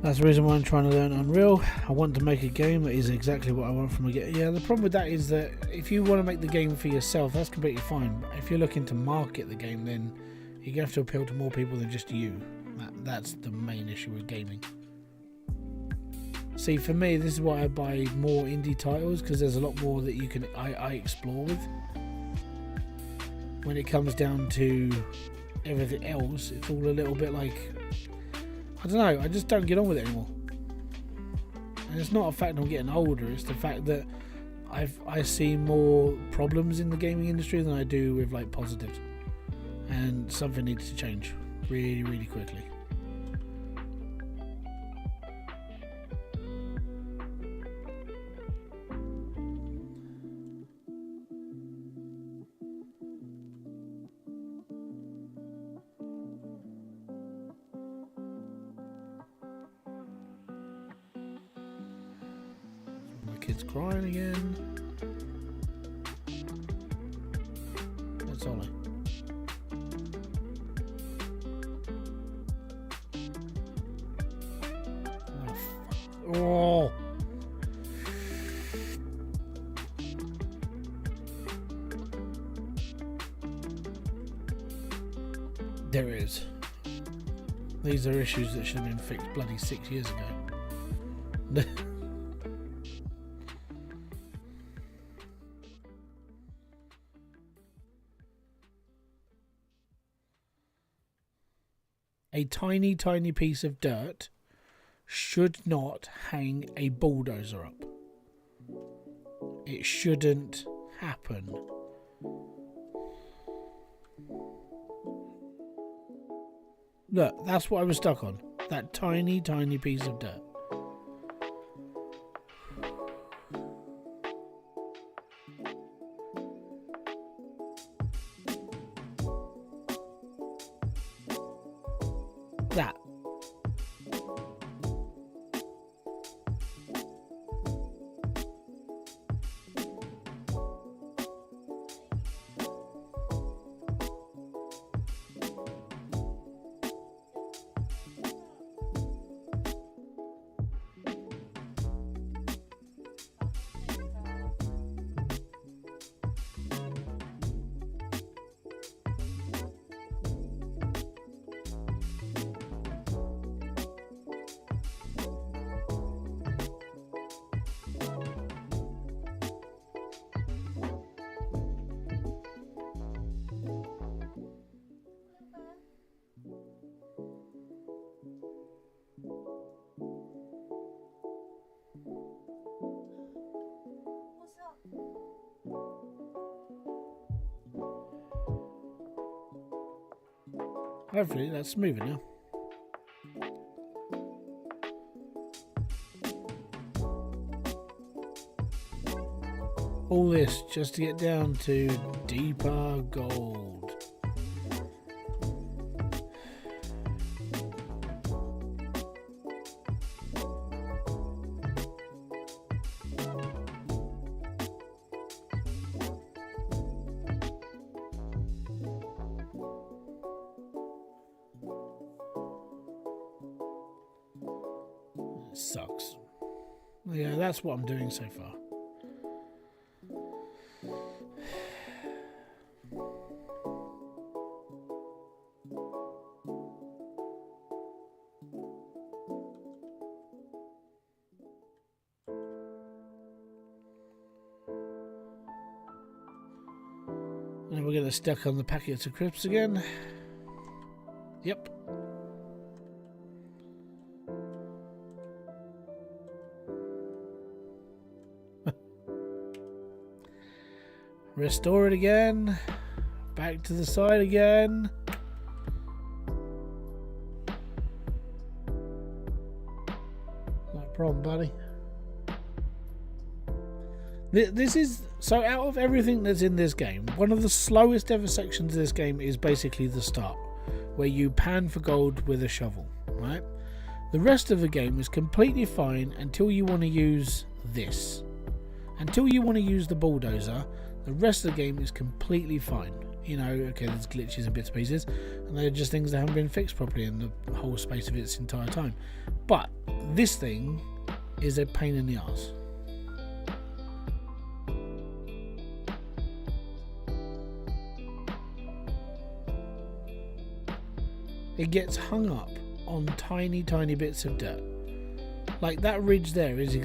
That's the reason why I'm trying to learn Unreal. I want to make a game that is exactly what I want from a game. Yeah, the problem with that is that if you want to make the game for yourself, that's completely fine. But if you're looking to market the game, then you have to appeal to more people than just you. That's the main issue with gaming. See, for me, this is why I buy more indie titles, because there's a lot more that you can I explore with. When it comes down to everything else, it's all a little bit like, I don't know, I just don't get on with it anymore. And it's not a fact I'm getting older, it's the fact that I see more problems in the gaming industry than I do with like positives. And something needs to change really, really quickly. Kid's crying again. That's Ollie. Oh. There it is. These are issues that should have been fixed bloody 6 years ago. A tiny, tiny piece of dirt should not hang a bulldozer up. It shouldn't happen. Look, that's what I was stuck on. That tiny, tiny piece of dirt. That. Hopefully that's smoother now. All this just to get down to deeper gold. It sucks. Yeah, that's what I'm doing so far. And we're going to stuck on the packets of crisps again. Yep. Restore it again. Back to the side again. No problem, buddy. This is, so out of everything that's in this game, one of the slowest ever sections of this game is basically the start, where you pan for gold with a shovel, right? The rest of the game is completely fine until you want to use this. Until you want to use the bulldozer, the rest of the game is completely fine. You know, okay, there's glitches and bits and pieces, and they're just things that haven't been fixed properly in the whole space of its entire time. But this thing is a pain in the arse. It gets hung up on tiny bits of dirt. Like that ridge there is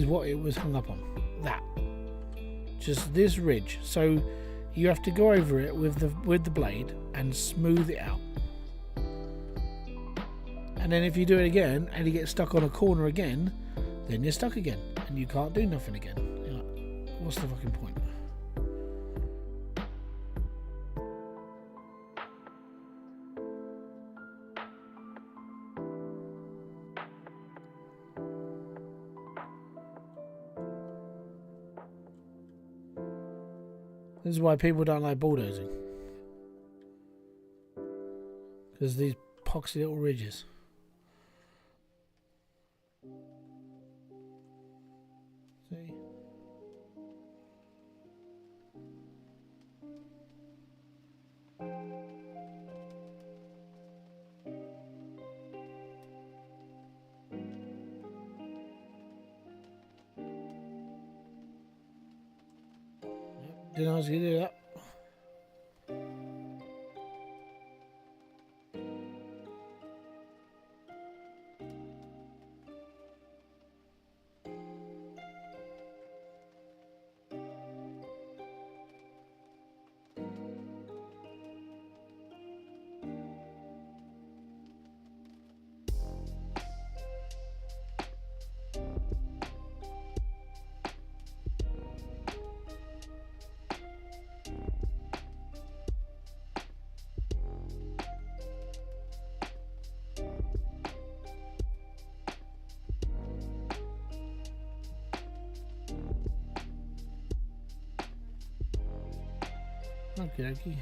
what it was hung up on. That. Just this ridge. So you have to go over it with the blade and smooth it out. And then if you do it again and you get stuck on a corner again, then you're stuck again and you can't do nothing again. You're like, what's the fucking point? This is why people don't like bulldozing. Because these poxy little ridges. See? Didn't ask you to do that. Okay, okay.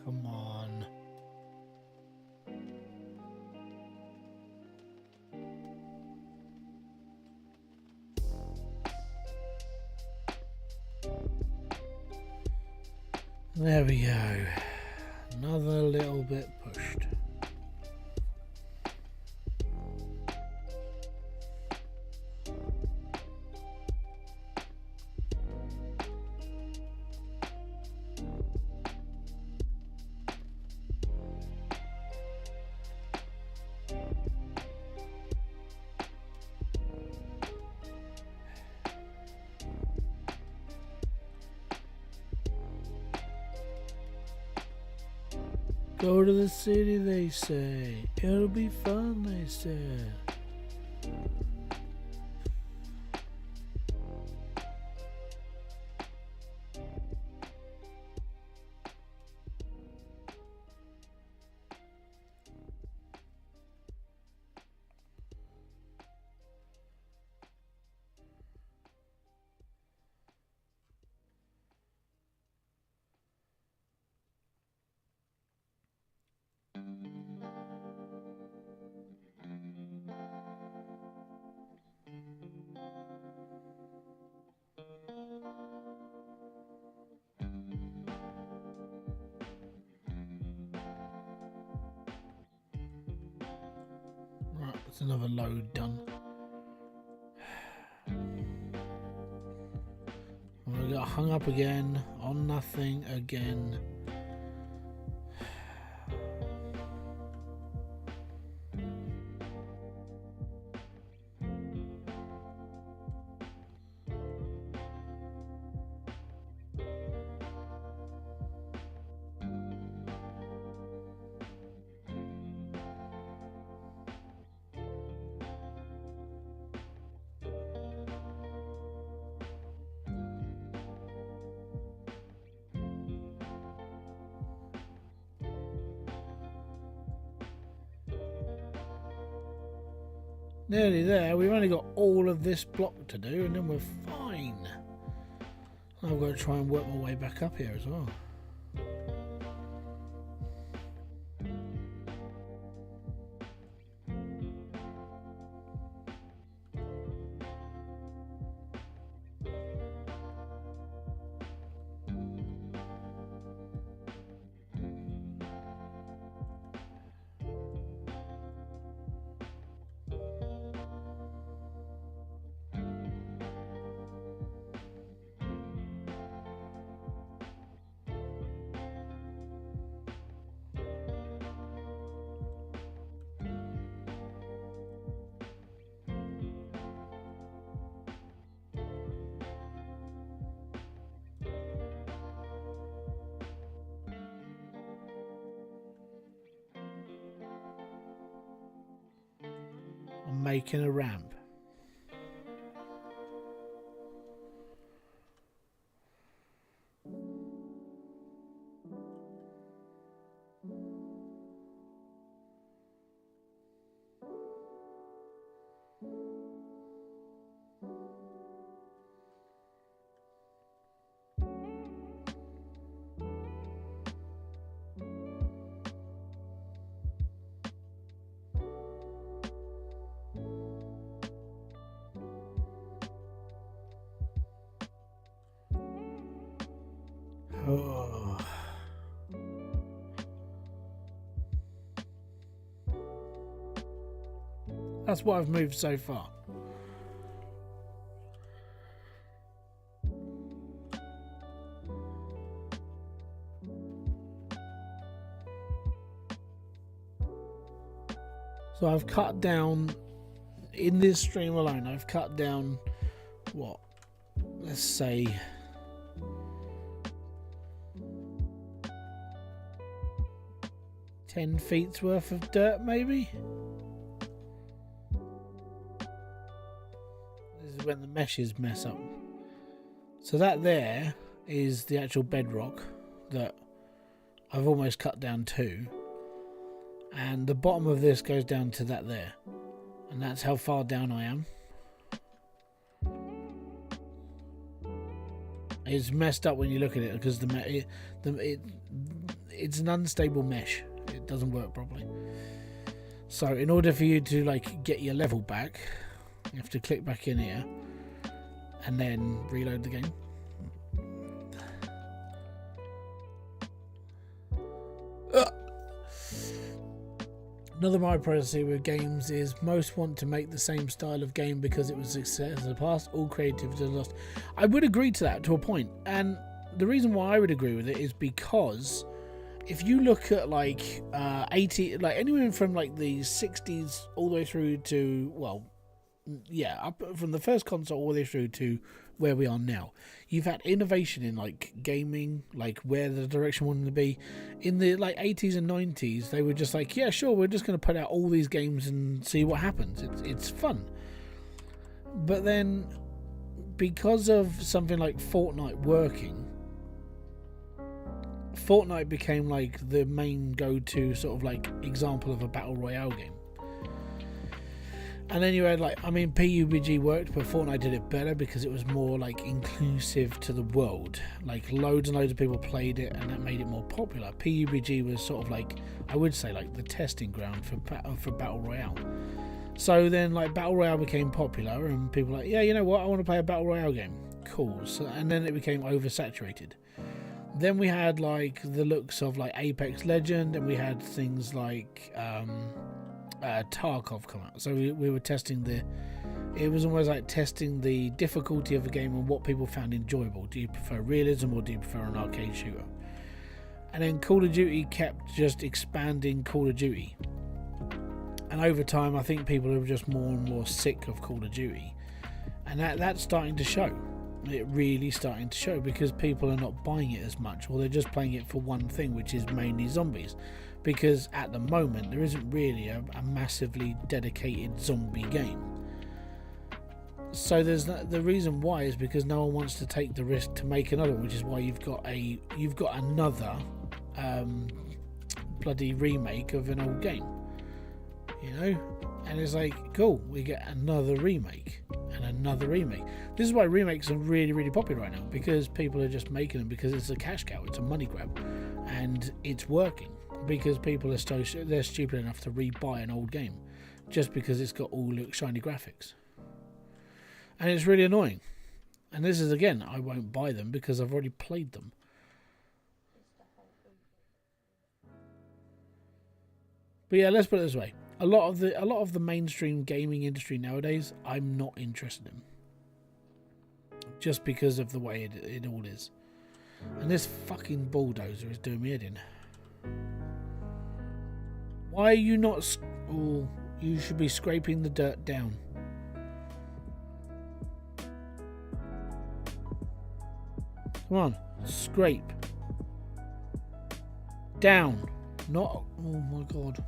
Come on. There we go. Another little bit pushed. Go to the city, they say. It'll be fun, they said. Right, that's another load done. I got hung up again on nothing again. Nearly there. We've only got all of this block to do and then we're fine. I've got to try and work my way back up here as well. I'm making a ramp. Oh. That's what I've moved so far. So I've cut down, in this stream alone, I've cut down, what, let's say, 10 feet's worth of dirt, maybe? This is when the meshes mess up. So that there is the actual bedrock that I've almost cut down to. And the bottom of this goes down to that there. And that's how far down I am. It's messed up when you look at it because it's an unstable mesh. It doesn't work properly. So in order for you to like get your level back, you have to click back in here and then reload the game. Another my priority with games is most want to make the same style of game because it was a success in the past. All creativity is lost. I would agree to that to a point, and the reason why I would agree with it is because if you look at like 80, like anywhere from like the 60s all the way through to, well, yeah, up from the first console all the way through to where we are now, you've had innovation in like gaming, like where the direction wanted to be. In the like 80s and 90s, they were just like, yeah, sure, we're just going to put out all these games and see what happens. It's fun. But then, because of something like Fortnite working, Fortnite became like the main go-to sort of like example of a battle royale game. And then you had like, I mean, PUBG worked, but Fortnite did it better because it was more like inclusive to the world. Like loads and loads of people played it, and that made it more popular. PUBG was sort of like, I would say, like the testing ground for battle royale. So then like battle royale became popular, and people were like, yeah, you know what, I want to play a battle royale game. Cool. So, and then it became oversaturated. Then we had like the looks of like Apex Legend, and we had things like Tarkov come out. So we were testing it was almost like testing the difficulty of the game and what people found enjoyable. Do you prefer realism or do you prefer an arcade shooter? And then Call of Duty kept just expanding Call of Duty. And over time, I think people are just more and more sick of Call of Duty. And that's starting to show. It really starting to show because people are not buying it as much, or they're just playing it for one thing, which is mainly zombies. Because at the moment there isn't really a massively dedicated zombie game. So there's the reason why is because no one wants to take the risk to make another, which is why you've got another bloody remake of an old game. you know, and it's like, cool, we get another remake and another remake. This is why remakes are really, really popular right now, because people are just making them because it's a cash cow, it's a money grab, and it's working because people are they're stupid enough to rebuy an old game just because it's got all shiny graphics, and it's really annoying. And this is, again, I won't buy them because I've already played them. But yeah, let's put it this way: a lot of the mainstream gaming industry nowadays, I'm not interested in, just because of the way it all is. And this fucking bulldozer is doing me head in. Why are you not? Oh, you should be scraping the dirt down. Come on, scrape down. Not. Oh my god.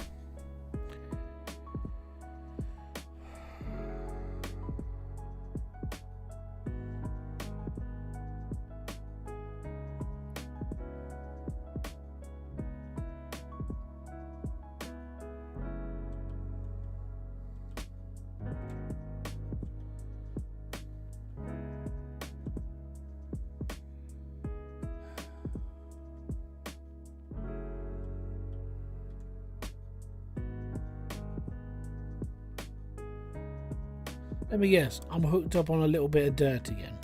Let me guess, I'm hooked up on a little bit of dirt again.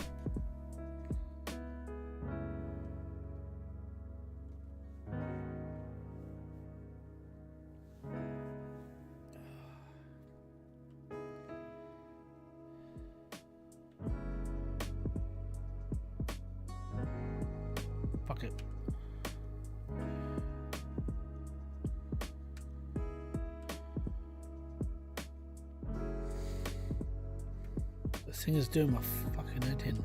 Fuck it. This thing is doing my fucking head in.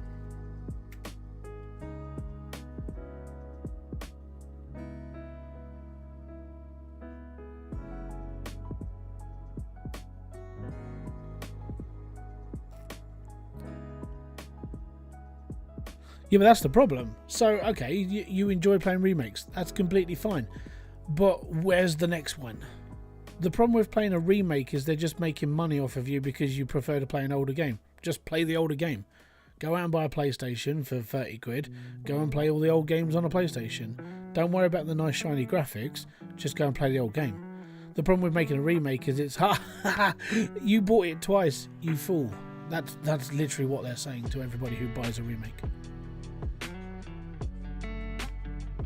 Yeah, but that's the problem. So, okay, you enjoy playing remakes. That's completely fine. But where's the next one? The problem with playing a remake is they're just making money off of you because you prefer to play an older game. Just play the older game. Go out and buy a PlayStation for 30 quid. Go and play all the old games on a PlayStation. Don't worry about the nice shiny graphics. Just go and play the old game. The problem with making a remake is it's, ha ha ha, you bought it twice, you fool. That's literally what they're saying to everybody who buys a remake.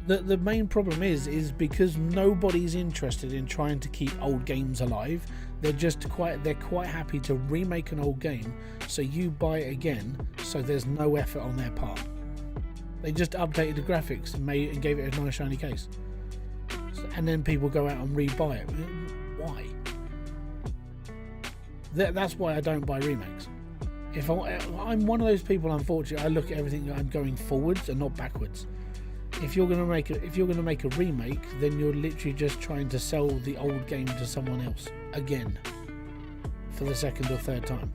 The main problem is because nobody's interested in trying to keep old games alive. They're quite happy to remake an old game so you buy it again, so there's no effort on their part. They just updated the graphics and gave it a nice shiny case, and then people go out and rebuy it. Why? That's why I don't buy remakes. I'm one of those people, unfortunately, I look at everything, I'm going forwards and not backwards. If you're gonna make a remake, then you're literally just trying to sell the old game to someone else again for the second or third time.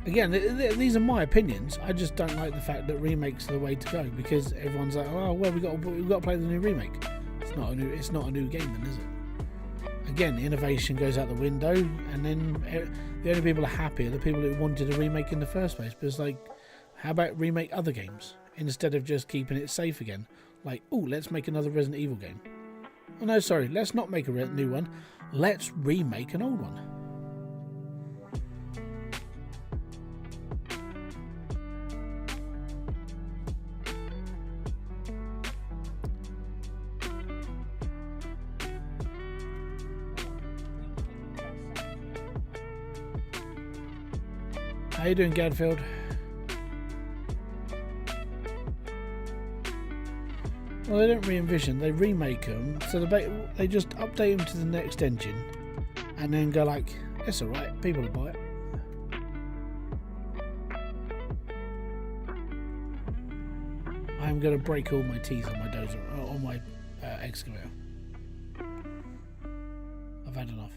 Again, these are my opinions. I just don't like the fact that remakes are the way to go, because everyone's like, oh well, we've got to play the new remake. It's not a new game then, is it? Again, innovation goes out the window, and then the only people are happy are the people who wanted a remake in the first place. But it's like, how about remake other games instead of just keeping it safe again? Like, oh, let's make another Resident Evil game. Oh no, sorry, let's not make a new one. Let's remake an old one. How you doing, Gadfield? Well, they don't re-envision, they remake them, so they just update them to the next engine, and then go like, it's alright, people will buy it. I'm going to break all my teeth on my dozer, on my excavator. I've had enough.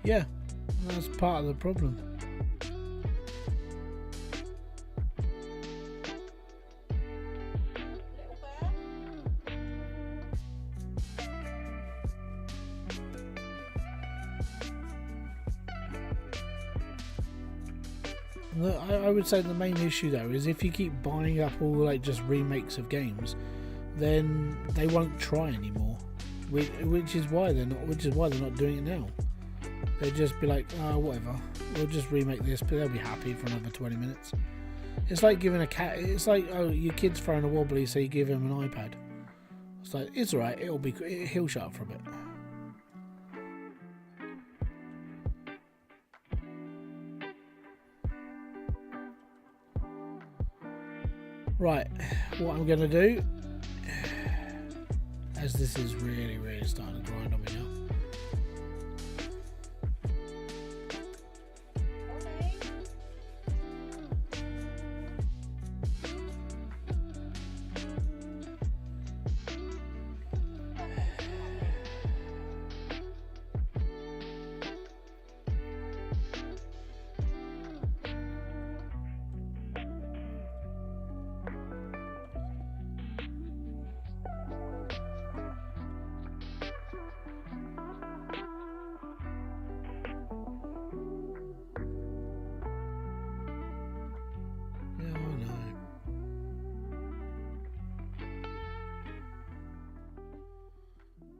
Yeah, that's part of the problem. I would say the main issue though is if you keep buying up all like just remakes of games, then they won't try anymore. Which is why they're not doing it now. They'd just be like, oh, whatever, we'll just remake this, but they'll be happy for another 20 minutes. It's like giving a cat. It's like, oh, your kid's throwing a wobbly, so you give him an iPad. It's like, it's alright. He'll shut up for a bit. Right, what I'm going to do, as this is really starting to grind on me now.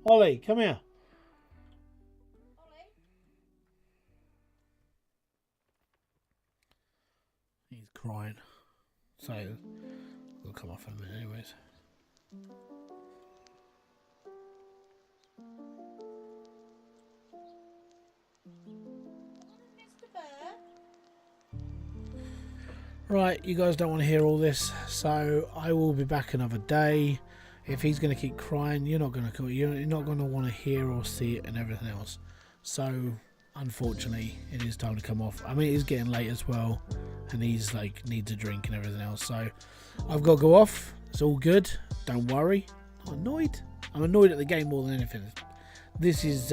Ollie, come here. Ollie? He's crying. So, we'll come off in a minute anyways. Right, you guys don't want to hear all this, so I will be back another day. If he's going to keep crying, you're not going to want to hear or see it and everything else. So, unfortunately, it is time to come off. I mean, it is getting late as well, and he's like needs a drink and everything else. So, I've got to go off. It's all good. Don't worry. I'm annoyed. I'm annoyed at the game more than anything. This is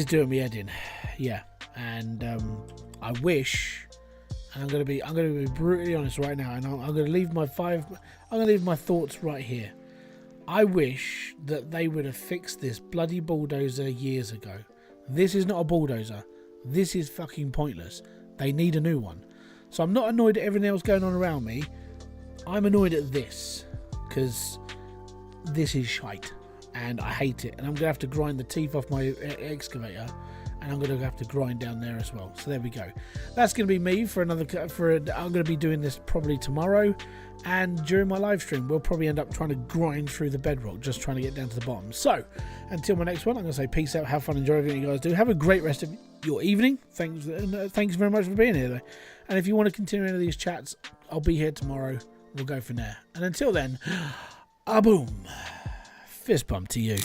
doing me head in. Yeah, and I wish. And I'm going to be brutally honest right now, and I'm going to leave my thoughts right here. I wish that they would have fixed this bloody bulldozer years ago. This is not a bulldozer. This is fucking pointless. They need a new one. So I'm not annoyed at everything else going on around me. I'm annoyed at this because this is shite, and I hate it. And I'm going to have to grind the teeth off my excavator. And I'm going to have to grind down there as well. So there we go. That's going to be me for another. I'm going to be doing this probably tomorrow, and during my live stream, we'll probably end up trying to grind through the bedrock, just trying to get down to the bottom. So until my next one, I'm going to say peace out, have fun, enjoy everything you guys do. Have a great rest of your evening. Thanks very much for being here, though. And if you want to continue any of these chats, I'll be here tomorrow. We'll go from there. And until then, boom, fist bump to you.